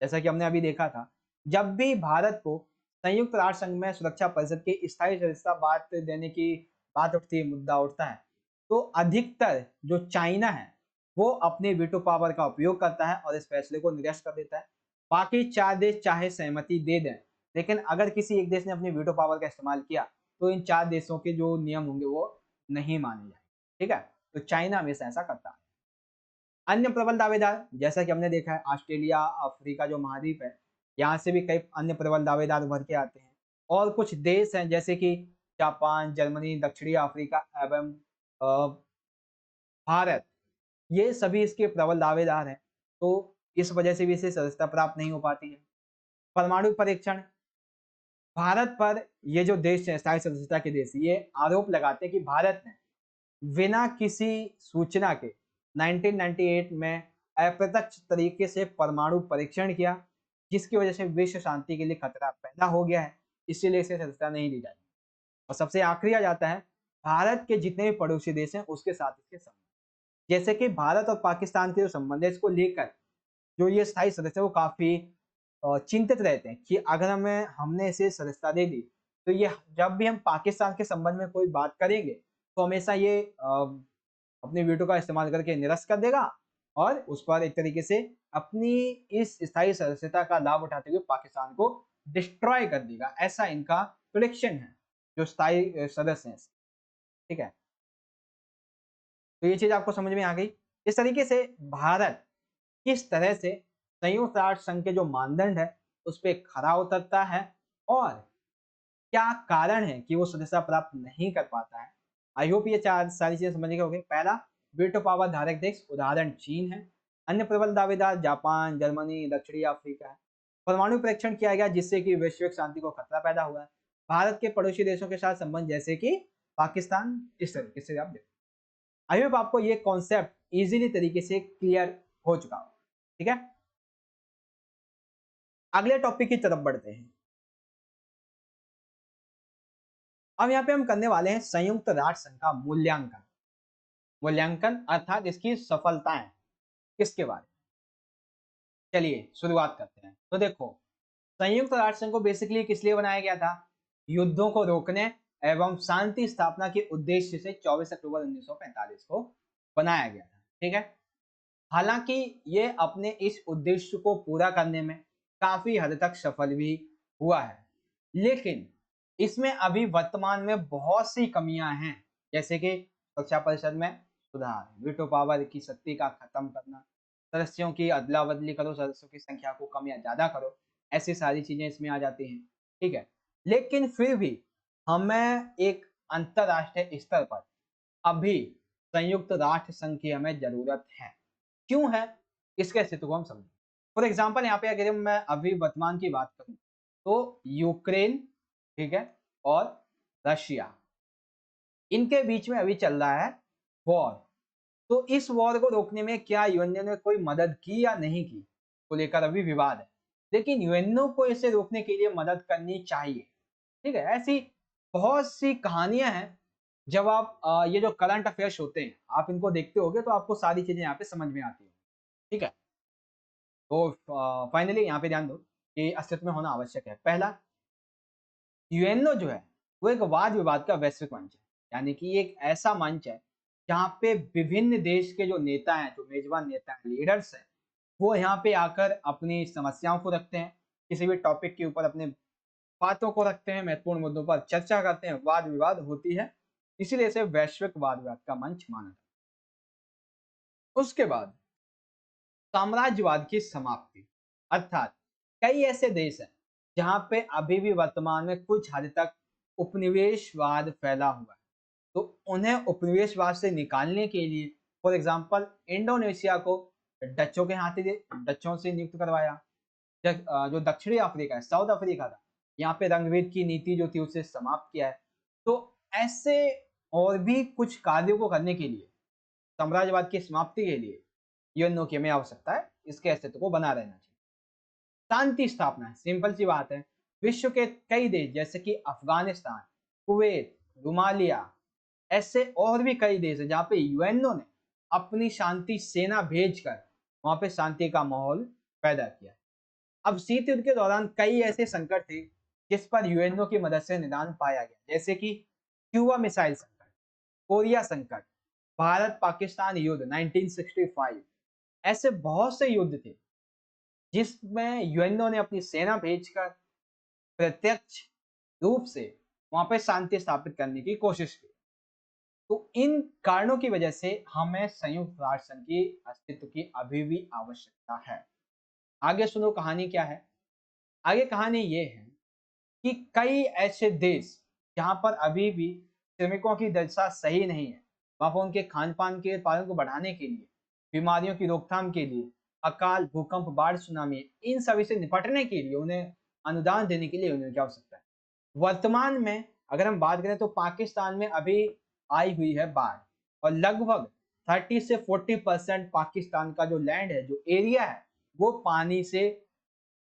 जैसा कि हमने अभी देखा था, जब भी भारत को संयुक्त राष्ट्र संघ में सुरक्षा परिषद की स्थायी सदस्यता बात देने की बात उठती है, मुद्दा उठता है, तो अधिकतर जो चाइना है वो अपने वीटो पावर का उपयोग करता है और इस फैसले को निरस्त कर देता है। बाकी 4 देश चाहे सहमति दे दें, लेकिन अगर किसी एक देश ने अपनी वीटो पावर का इस्तेमाल किया तो इन 4 देशों के जो नियम होंगे वो नहीं माने जाएंगे, ठीक है। तो चाइना हमेशा ऐसा करता है। अन्य प्रबल दावेदार, जैसा कि हमने देखा है ऑस्ट्रेलिया, अफ्रीका जो महाद्वीप है, यहाँ से भी कई अन्य प्रबल दावेदार उभर के आते हैं, और कुछ देश हैं जैसे कि जापान, जर्मनी, दक्षिणी अफ्रीका एवं भारत, ये सभी इसके प्रबल दावेदार हैं, तो इस वजह से भी इसे सदस्यता प्राप्त नहीं हो पाती है। परमाणु परीक्षण, भारत पर ये जो देश है स्थायी सदस्यता के देश, ये आरोप लगाते हैं कि भारत ने बिना किसी सूचना के 1998 में अप्रत्यक्ष तरीके से परमाणु परीक्षण किया, जिसकी वजह से विश्व शांति के लिए खतरा पैदा हो गया है, इसीलिए इसे सदस्यता नहीं दी जाती। और सबसे आखिरी आ जाता है भारत के जितने भी पड़ोसी देश हैं उसके साथ इसके संबंध, जैसे कि भारत और पाकिस्तान के जो संबंध है, इसको लेकर जो ये स्थायी सदस्य वो काफी चिंतित रहते हैं कि अगर हमें हमने इसे सदस्यता दे दी तो ये जब भी हम पाकिस्तान के संबंध में कोई बात करेंगे तो हमेशा ये अपने वीटो का इस्तेमाल करके निरस्त कर देगा और उस पर एक तरीके से अपनी इस स्थायी सदस्यता का लाभ उठाते हुए पाकिस्तान को डिस्ट्रॉय कर देगा, ऐसा इनका प्रेडिक्शन है जो स्थायी सदस्य हैं, ठीक है। तो ये चीज आपको समझ में आ गई। इस तरीके से भारत किस तरह से संयुक्त राष्ट्र संघ के जो मानदंड है उस पर खरा उतरता है और क्या कारण है कि वो सदस्यता प्राप्त नहीं कर पाता है। आई होप ये चार सारी चीजें समझ गए होंगे। पहला, वीटो पावर धारक देश उदाहरण चीन है। अन्य प्रबल दावेदार जापान, जर्मनी, दक्षिणी अफ्रीका है। परमाणु परीक्षण किया गया जिससे कि वैश्विक शांति को खतरा पैदा हुआ है। भारत के पड़ोसी देशों के साथ संबंध जैसे कि पाकिस्तान, इस तरीके से आप देखो। आई होप आपको ये कॉन्सेप्ट इजीली तरीके से क्लियर हो चुका हो। ठीक है, अगले टॉपिक की तरफ बढ़ते हैं। अब यहाँ पे हम करने वाले हैं संयुक्त राष्ट्र संघ का मूल्यांकन। मूल्यांकन अर्थात इसकी सफलताएं किसके बारे में। चलिए शुरुआत करते हैं। तो देखो, संयुक्त राष्ट्र संघ को बेसिकली किस लिए बनाया गया था? युद्धों को रोकने एवं शांति स्थापना के उद्देश्य से 24 अक्टूबर 1945 को बनाया गया था। ठीक है, हालांकि ये अपने इस उद्देश्य को पूरा करने में काफी हद तक सफल भी हुआ है, लेकिन इसमें अभी वर्तमान में बहुत सी कमियां हैं, जैसे कि सुरक्षा परिषद में सुधार, वीटो पावर की शक्ति का खत्म करना, सदस्यों की अदला बदली करो, सदस्यों की संख्या को कम या ज्यादा करो, ऐसी सारी चीजें इसमें आ जाती हैं। ठीक है, लेकिन फिर भी हमें एक अंतरराष्ट्रीय स्तर पर अभी संयुक्त राष्ट्र संघ की हमें जरूरत है। क्यों है, इसके अस्तित्व को हम समझें। फॉर एग्जाम्पल यहाँ पे अगर मैं अभी वर्तमान की बात करूं तो यूक्रेन, ठीक है, और रशिया, इनके बीच में अभी चल रहा है वॉर। तो इस वॉर को रोकने में क्या यूएनओ ने कोई मदद की या नहीं की, को लेकर अभी विवाद है। लेकिन यूएनओ को इसे रोकने के लिए मदद करनी चाहिए। ठीक है, ऐसी बहुत सी कहानियां हैं। जब आप ये जो करंट अफेयर्स होते हैं आप इनको देखते होगे तो आपको सारी चीजें यहाँ पे समझ में आती है। ठीक है, तो फाइनली यहाँ पे ध्यान दो कि अस्तित्व में होना आवश्यक है। पहला, यूएनओ जो है वो एक वाद विवाद का वैश्विक मंच है, यानी कि एक ऐसा मंच है जहाँ पे विभिन्न देश के जो नेता हैं, जो मेजबान नेता हैं, लीडर्स हैं, वो यहाँ पे आकर अपनी समस्याओं को रखते हैं, किसी भी टॉपिक के ऊपर अपने बातों को रखते हैं, महत्वपूर्ण मुद्दों पर चर्चा करते हैं, वाद विवाद होती है, इसीलिए इसे वैश्विक वाद विवाद का मंच माना जाता है। उसके बाद साम्राज्यवाद की समाप्ति, अर्थात कई ऐसे देश हैं जहां पे अभी भी वर्तमान में कुछ हद तक उपनिवेशवाद फैला हुआ है, तो उन्हें उपनिवेशवाद से निकालने के लिए फॉर एग्जांपल इंडोनेशिया को डचों से नियुक्त करवाया। जो दक्षिणी अफ्रीका है, साउथ अफ्रीका था, यहाँ पे रंगभेद की नीति जो थी उसे समाप्त किया है। तो ऐसे और भी कुछ कार्यों को करने के लिए, साम्राज्यवाद की समाप्ति के लिए यूएनओ की हमें आवश्यकता है, इसके अस्तित्व को बना रहना चाहिए। शांति स्थापना है, सिंपल सी बात है। विश्व के कई देश जैसे कि अफगानिस्तान, कुवैत, रुमालिया, ऐसे और भी कई देश है जहाँ पे यूएनओ ने अपनी शांति सेना भेजकर वहां पे शांति का माहौल पैदा किया। अब शीत युद्ध के दौरान कई ऐसे संकट थे जिस पर यूएनओ की मदद से निदान पाया गया, जैसे कि क्यूबा मिसाइल संकट, कोरिया संकट, भारत पाकिस्तान युद्ध 1965, ऐसे बहुत से युद्ध थे जिसमें यूएनओ ने अपनी सेना भेजकर प्रत्यक्ष रूप से वहां पे शांति स्थापित करने की कोशिश की। तो इन कारणों की वजह से हमें संयुक्त राष्ट्र संघ के अस्तित्व की अभी भी आवश्यकता है। आगे सुनो कहानी क्या है। आगे कहानी ये है कि कई ऐसे देश जहां पर अभी भी श्रमिकों की दशा सही नहीं है, वहां पर उनके खान पान के उत्पादन को बढ़ाने के लिए, बीमारियों की रोकथाम के लिए, अकाल, भूकंप, बाढ़, सुनामी, इन सभी से निपटने के लिए उन्हें अनुदान देने के लिए उन्हें क्या आवश्यकता है। वर्तमान में अगर हम बात करें तो पाकिस्तान में अभी आई हुई है बाढ़, और लगभग 30 से 40% पाकिस्तान का जो लैंड है, जो एरिया है, वो पानी से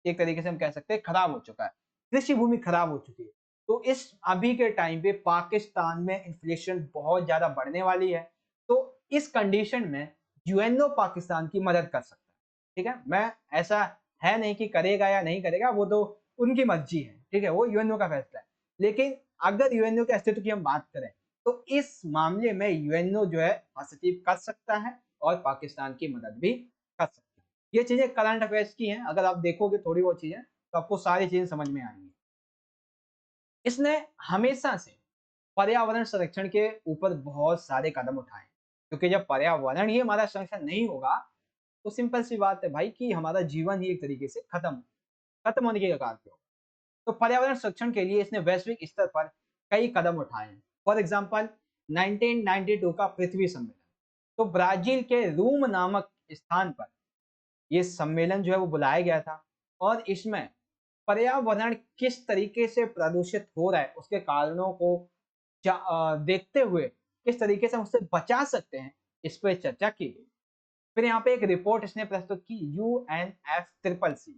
एक तरीके से हम कह सकते हैं खराब हो चुका है, कृषि भूमि खराब हो चुकी है। तो इस अभी के टाइम पे पाकिस्तान में इन्फ्लेशन बहुत ज्यादा बढ़ने वाली है। तो इस कंडीशन में यूएनओ पाकिस्तान की मदद कर सकता है। ठीक है, मैं ऐसा है नहीं कि करेगा या नहीं करेगा, वो तो उनकी मर्जी है। ठीक है, वो यूएनओ का फैसला है। लेकिन अगर यूएनओ के अस्तित्व की हम बात करें तो इस मामले में यूएनओ जो है हस्तक्षेप कर सकता है और पाकिस्तान की मदद भी कर सकता है। ये चीजें करंट अफेयर्स की हैं, अगर आप देखोगे थोड़ी बहुत चीजें तो आपको सारी चीजें समझ में आएंगी। इसने हमेशा से पर्यावरण संरक्षण के ऊपर बहुत सारे कदम उठाए, क्योंकि जब पर्यावरण ही हमारा संरक्षण नहीं होगा तो सिंपल सी बात है भाई कि हमारा जीवन ही एक तरीके से खत्म होने के कगार पे होगा। तो पर्यावरण संरक्षण के लिए इसने वैश्विक स्तर पर कई कदम उठाए हैं। फॉर एग्जाम्पल 1992 का पृथ्वी सम्मेलन, तो ब्राजील के रूम नामक स्थान पर यह सम्मेलन जो है वो बुलाया गया था, और इसमें पर्यावरण किस तरीके से प्रदूषित हो रहा है, उसके कारणों को देखते हुए किस तरीके से हम उससे बचा सकते हैं, इस पे चर्चा की गई। फिर यहाँ पे एक रिपोर्ट इसने प्रस्तुत की, UNFCCC,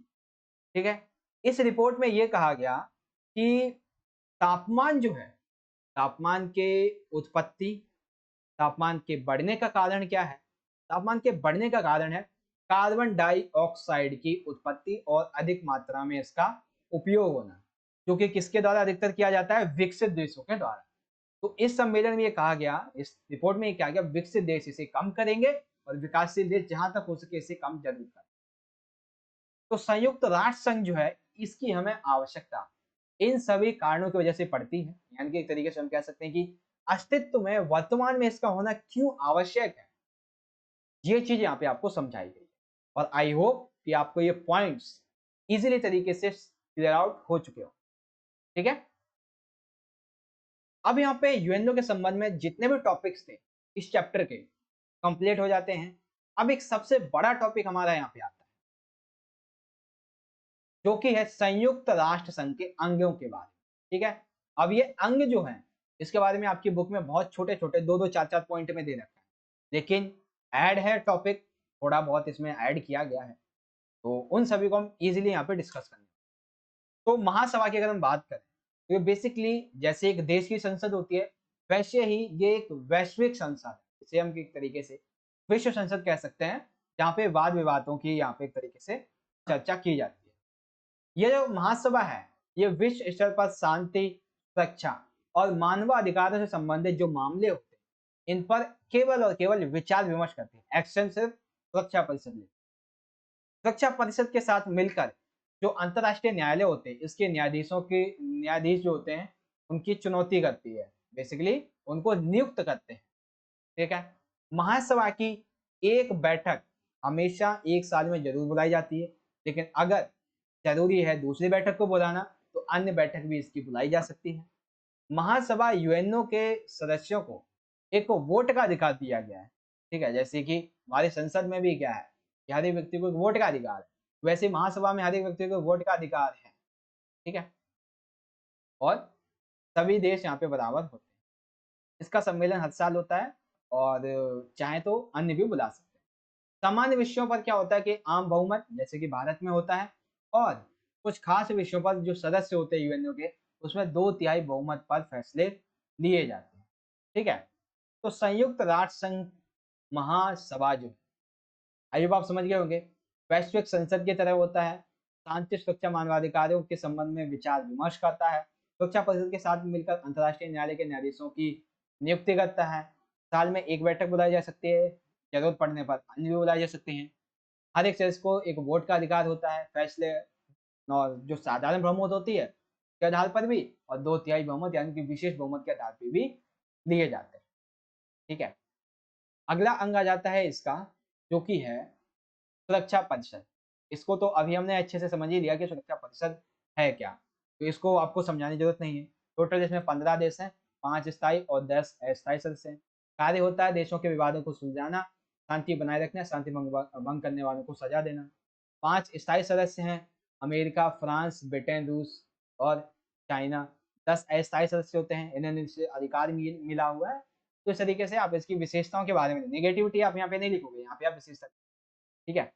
ठीक है। इस रिपोर्ट में ये कहा गया कि तापमान जो है, तापमान के उत्पत्ति, तापमान के बढ़ने का कारण क्या है? तापमान के बढ़ने का कारण है कार्बन डाइऑक्साइड की उत्पत्ति और अधिक मात्रा में इसका उपयोग होना, जो कि किसके द्वारा अधिकतर किया जाता है? विकसित देशों के द्वारा। तो इस सम्मेलन में ये कहा गया, इस रिपोर्ट में ये कहा गया, विकसित देश इसे कम करेंगे और विकासशील देश जहां तक हो सके इसे कम जरूर करें। तो संयुक्त राष्ट्र संघ जो है, इसकी हमें आवश्यकता इन सभी कारणों की वजह से पड़ती है। यानी कि एक तरीके से हम कह सकते हैं कि अस्तित्व में, वर्तमान में इसका होना क्यों आवश्यक है, ये चीज यहाँ पे आपको समझाई गई है। और आई होप कि आपको ये पॉइंट्स इजीली तरीके से क्लियर आउट हो चुके हो, ठीक है। अब यहाँ पे यूएनओ के संबंध में जितने भी टॉपिक्स थे इस चैप्टर के कंप्लीट हो जाते हैं। अब एक सबसे बड़ा टॉपिक हमारा यहाँ पे आता है, जो कि है संयुक्त राष्ट्र संघ के अंगों के बारे में, ठीक है। अब ये अंग जो है, इसके बारे में आपकी बुक में बहुत छोटे छोटे 2-2 4-4 पॉइंट में दे रखा है, लेकिन ऐड है टॉपिक, थोड़ा बहुत इसमें ऐड किया गया है, तो उन सभी को हम इजीली यहाँ पे डिस्कस करेंगे। तो महासभा की अगर हम बात करें, तो ये बेसिकली जैसे एक देश की संसद होती है, वैसे ही ये एक वैश्विक संसद है, इसे हम एक तरीके से विश्व संसद कह सकते हैं, जहाँ पे वाद विवादों की यहाँ पे एक तरीके से चर्चा की जाती है। ये जो महासभा है, ये विश्व स्तर पर शांति, सुरक्षा और मानवाधिकारों से संबंधित जो मामले होते हैं, इन पर केवल और केवल विचार विमर्श करते हैं। एक्शन सिर्फ सुरक्षा परिषद ले, सुरक्षा परिषद के साथ मिलकर जो अंतर्राष्ट्रीय न्यायालय होते हैं, इसके न्यायाधीश जो होते हैं, उनकी चुनौती करती है, बेसिकली उनको नियुक्त करते हैं, ठीक है। महासभा की एक बैठक हमेशा 1 साल में जरूर बुलाई जाती है, लेकिन अगर जरूरी है दूसरी बैठक को बुलाना, तो अन्य बैठक भी इसकी बुलाई जा सकती है। महासभा यूएनओ के सदस्यों को एक वोट का अधिकार दिया गया है, ठीक है। जैसे कि हमारी संसद में भी क्या है कि हर एक व्यक्ति को एक वोट का अधिकार है, वैसे महासभा में हर एक व्यक्ति को वोट का अधिकार है, ठीक है। और सभी देश यहाँ पे बराबर होते हैं। इसका सम्मेलन हर साल होता है और चाहे तो अन्य भी बुला सकते हैं। सामान्य विषयों पर क्या होता है कि आम बहुमत, जैसे कि भारत में होता है, और कुछ खास विषयों पर जो सदस्य होते हैं यूएनओ के, उसमें 2/3 बहुमत पर फैसले लिए जाते हैं, ठीक है। तो संयुक्त राष्ट्र संघ महासभा जो है, आइए आप समझ गए होंगे, वैश्विक संसद की तरह होता है, शांति, सुरक्षा, मानवाधिकारों के संबंध में विचार विमर्श करता है, सुरक्षा परिषद के साथ मिलकर अंतर्राष्ट्रीय न्यायालय के न्यायाधीशों की नियुक्ति करता है, साल में एक बैठक बुलाई जा सकती है, जरूरत पड़ने पर अन्य भी बुलाई जा सकती हैं। हर एक सदस्य को एक वोट का अधिकार होता है, फैसले और जो साधारण बहुमत होती है के आधार पर भी, और 2/3 बहुमत यानी कि विशेष बहुमत के आधार पर भी लिए जाते हैं, ठीक है। अगला अंग आ जाता है इसका, जो कि है सुरक्षा परिषद। इसको तो अभी हमने अच्छे से समझ ही लिया कि सुरक्षा परिषद है क्या, तो इसको आपको समझाने की जरूरत नहीं है। टोटल इसमें 15 देश हैं, 5 स्थायी और 10 अस्थायी सदस्य हैं। कार्य होता है देशों के विवादों को सुलझाना, शांति बनाए रखना, शांति भंग करने वालों को सजा देना। 5 स्थायी सदस्य हैं, अमेरिका, फ्रांस, ब्रिटेन, रूस और चाइना। 10 अस्थायी सदस्य होते हैं, इन्हें इनसे अधिकार मिला हुआ है। तो इस तरीके से आप इसकी विशेषताओं के बारे में, नेगेटिविटी आप यहाँ पे नहीं लिखोगे, यहाँ पे आप विशेषता, ठीक है।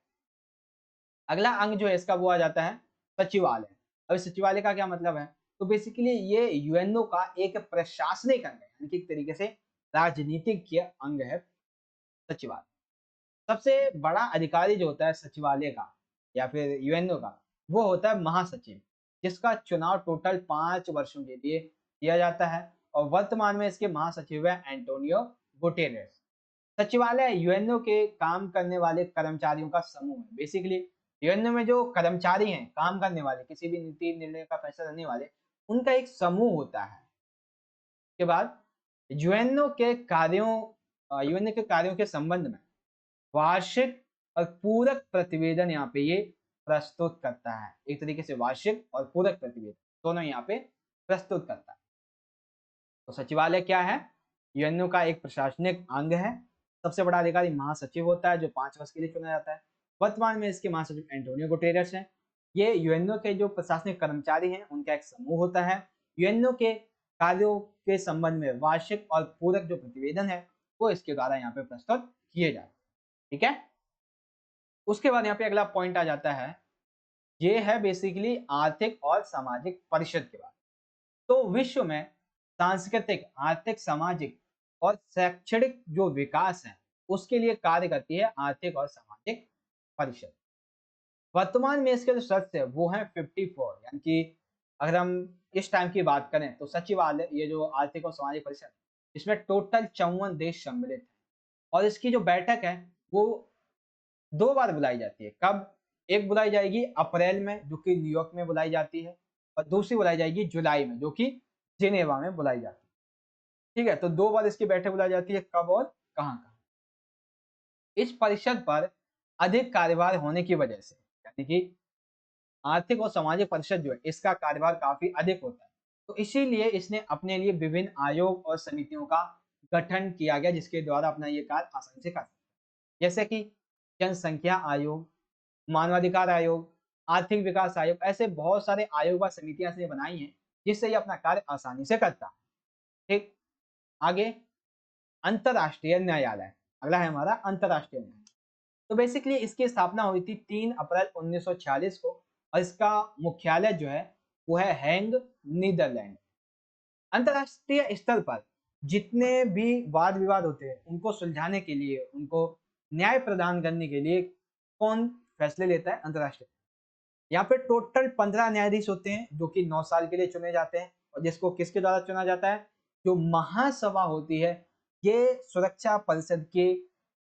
अगला अंग जो है इसका वो आ जाता है सचिवालय। अब सचिवालय का क्या मतलब है? तो बेसिकली ये यूएनओ का एक प्रशासनिक अंग है, यानी कि एक तरीके से राजनीतिक अंग है सचिवालय। सबसे बड़ा अधिकारी जो होता है सचिवालय का या फिर यूएनओ का, वो होता है महासचिव, जिसका चुनाव टोटल 5 वर्षों के लिए किया जाता है, और वर्तमान में इसके महासचिव है एंटोनियो गुटेरेस। सचिवालय यूएनओ के काम करने वाले कर्मचारियों का समूह है। बेसिकली यूएनओ में जो कर्मचारी हैं, काम करने वाले, किसी भी नीति निर्णय का फैसला करने वाले, उनका एक समूह होता है। के बाद यूएनओ के कार्यों के संबंध में वार्षिक और पूरक प्रतिवेदन यहाँ पे ये प्रस्तुत करता है। एक तरीके से वार्षिक और पूरक प्रतिवेदन दोनों यहाँ पे प्रस्तुत करता है। तो सचिवालय क्या है? यूएनओ का एक प्रशासनिक अंग है। सबसे बड़ा अधिकारी महासचिव होता है, जो 5 वर्ष के लिए चुना जाता है। वर्तमान में इसके महासचिव एंटोनियो गुटेरेस हैं। ये यूएनओ के जो प्रशासनिक कर्मचारी हैं उनका एक समूह होता है। यूएनओ के कार्यों के संबंध में वार्षिक और पूरक जो प्रतिवेदन है वो इसके द्वारा यहाँ पे प्रस्तुत किए जाते हैं। ठीक है, उसके बाद यहाँ पे अगला पॉइंट आ जाता है, ये है बेसिकली आर्थिक और सामाजिक परिषद के बारे में। तो विश्व में सांस्कृतिक, आर्थिक, सामाजिक और शैक्षणिक जो विकास है उसके लिए कार्य करती है आर्थिक और सामाजिक परिषद। वर्तमान में इसके जो सदस्य है वो है 54, यानी कि अगर हम इस टाइम की बात करें तो सचिवालय, ये जो आर्थिक और सामाजिक परिषद, इसमें टोटल 54 देश सम्मिलित है और इसकी जो बैठक है वो 2 बार बुलाई जाती है। कब? एक बुलाई जाएगी अप्रैल में जो कि न्यूयॉर्क में बुलाई जाती है और दूसरी बुलाई जाएगी जुलाई में जो कि जिनेवा में बुलाई जाती है। ठीक है, तो 2 बार इसकी बैठक बुलाई जाती है, कब और कहाँ-कहाँ। इस परिषद पर अधिक कार्यभार होने की वजह से, यानी कि आर्थिक और सामाजिक परिषद जो है इसका कार्यभार काफी अधिक होता है, तो इसीलिए इसने अपने लिए विभिन्न आयोग और समितियों का गठन किया गया जिसके द्वारा अपना ये कार्य आसानी से कर सकते हैं। जैसे कि जनसंख्या आयोग, मानवाधिकार आयोग, आर्थिक विकास आयोग, ऐसे बहुत सारे आयोग व समितियां इसने बनाई हैं जिससे ये अपना कार्य आसानी से करता है। ठीक, आगे अंतर्राष्ट्रीय न्यायालय, अगला है हमारा अंतर्राष्ट्रीय न्यायालय। तो बेसिकली इसकी स्थापना हुई थी 3 अप्रैल 1946 को और इसका मुख्यालय जो है वो है हेंग, नीदरलैंड। अंतर्राष्ट्रीय स्तर पर जितने भी वाद विवाद होते हैं उनको सुलझाने के लिए, उनको न्याय प्रदान करने के लिए कौन फैसले लेता है? अंतर्राष्ट्रीय। यहाँ पे टोटल 15 न्यायाधीश होते हैं जो कि 9 साल के लिए चुने जाते हैं और जिसको किसके द्वारा चुना जाता है? जो महासभा होती है, ये सुरक्षा परिषद के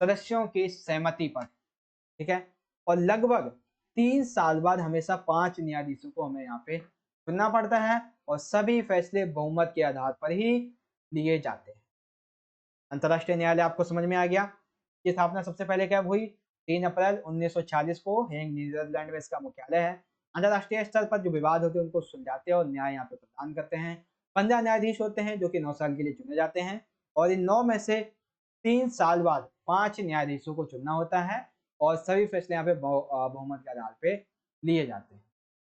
सदस्यों की सहमति पर। ठीक है, और लगभग 3 साल बाद हमेशा 5 न्यायाधीशों को हमें यहाँ पे चुनना पड़ता है और सभी फैसले बहुमत के आधार पर ही लिए जाते हैं। अंतर्राष्ट्रीय न्यायालय आपको समझ में आ गया कि स्थापना सबसे पहले कब हुई? 3 अप्रैल 1946 को हेग, नीदरलैंड में इसका मुख्यालय है। अंतर्राष्ट्रीय स्तर पर जो विवाद होते हैं उनको सुलझाते हैं और न्याय यहाँ पे प्रदान करते हैं। 15 न्यायाधीश होते हैं जो कि 9 साल के लिए चुने जाते हैं और इन 9 में से 3 साल बाद 5 न्यायाधीशों को चुनना होता है और सभी फैसले यहाँ पे बहुमत के आधार पे लिए जाते हैं।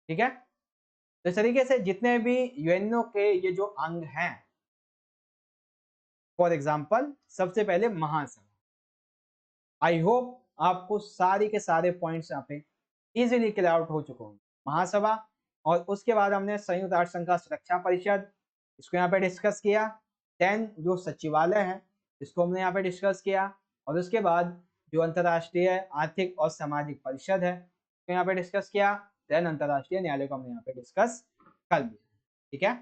ठीक है, तो इस तरीके से जितने भी यूएनओ के ये जो अंग हैं, फॉर एग्जाम्पल सबसे पहले महासभा। आई होप आपको सारी के सारे पॉइंट्स यहाँ पे इजीली क्लियर आउट हो चुके होंगे। महासभा, और उसके बाद हमने संयुक्त राष्ट्र संघ का सुरक्षा परिषद, इसको यहाँ पे डिस्कस किया। 10 जो सचिवालय है इसको हमने यहाँ पे डिस्कस किया और उसके बाद जो अंतर्राष्ट्रीय आर्थिक और सामाजिक परिषद है उसको यहाँ पे डिस्कस किया। देन अंतर्राष्ट्रीय न्यायालय को हमने यहाँ पे डिस्कस कर लिया। ठीक है,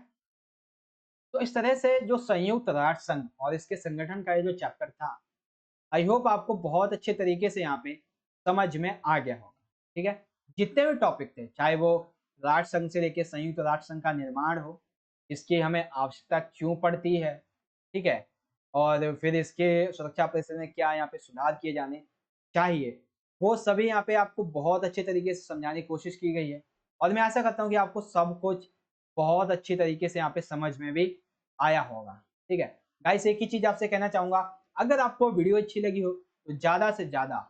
तो इस तरह से जो संयुक्त राष्ट्र संघ और इसके संगठन का ये जो चैप्टर था, आई होप आपको बहुत अच्छे तरीके से यहाँ पे समझ में आ गया होगा। ठीक है, जितने भी टॉपिक थे, चाहे वो राष्ट्र संघ से लेके संयुक्त राष्ट्र संघ का निर्माण हो, इसकी हमें आवश्यकता क्यों पड़ती है, ठीक है, और फिर इसके सुरक्षा परिषद में क्या यहाँ पे सुधार किए जाने चाहिए, वो सभी यहाँ पे आपको बहुत अच्छे तरीके से समझाने की कोशिश की गई है और मैं आशा करता हूँ कि आपको सब कुछ बहुत अच्छी तरीके से यहाँ पे समझ में भी आया होगा। ठीक है गाइस, एक ही चीज आपसे कहना चाहूंगा, अगर आपको वीडियो अच्छी लगी हो तो ज्यादा से ज्यादा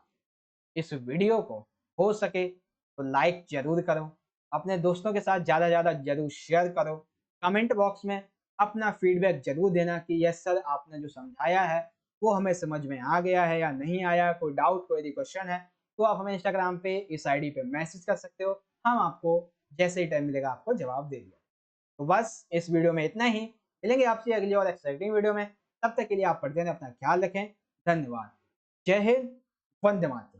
इस वीडियो को हो सके तो लाइक जरूर करो, अपने दोस्तों के साथ ज्यादा ज्यादा जरूर शेयर करो, कमेंट बॉक्स में अपना फीडबैक जरूर देना कि यस सर आपने जो समझाया है वो हमें समझ में आ गया है या नहीं आया, कोई डाउट कोई क्वेश्चन है तो आप हमें इंस्टाग्राम पे इस आईडी पे मैसेज कर सकते हो, हम आपको जैसे ही टाइम मिलेगा आपको जवाब दे दिया। तो बस इस वीडियो में इतना ही, मिलेंगे आपसे अगली और एक्साइटिंग वीडियो में, तब तक के लिए आप पढ़ते रहें, अपना ख्याल रखें, धन्यवाद, जय हिंद, वंदे मातरम।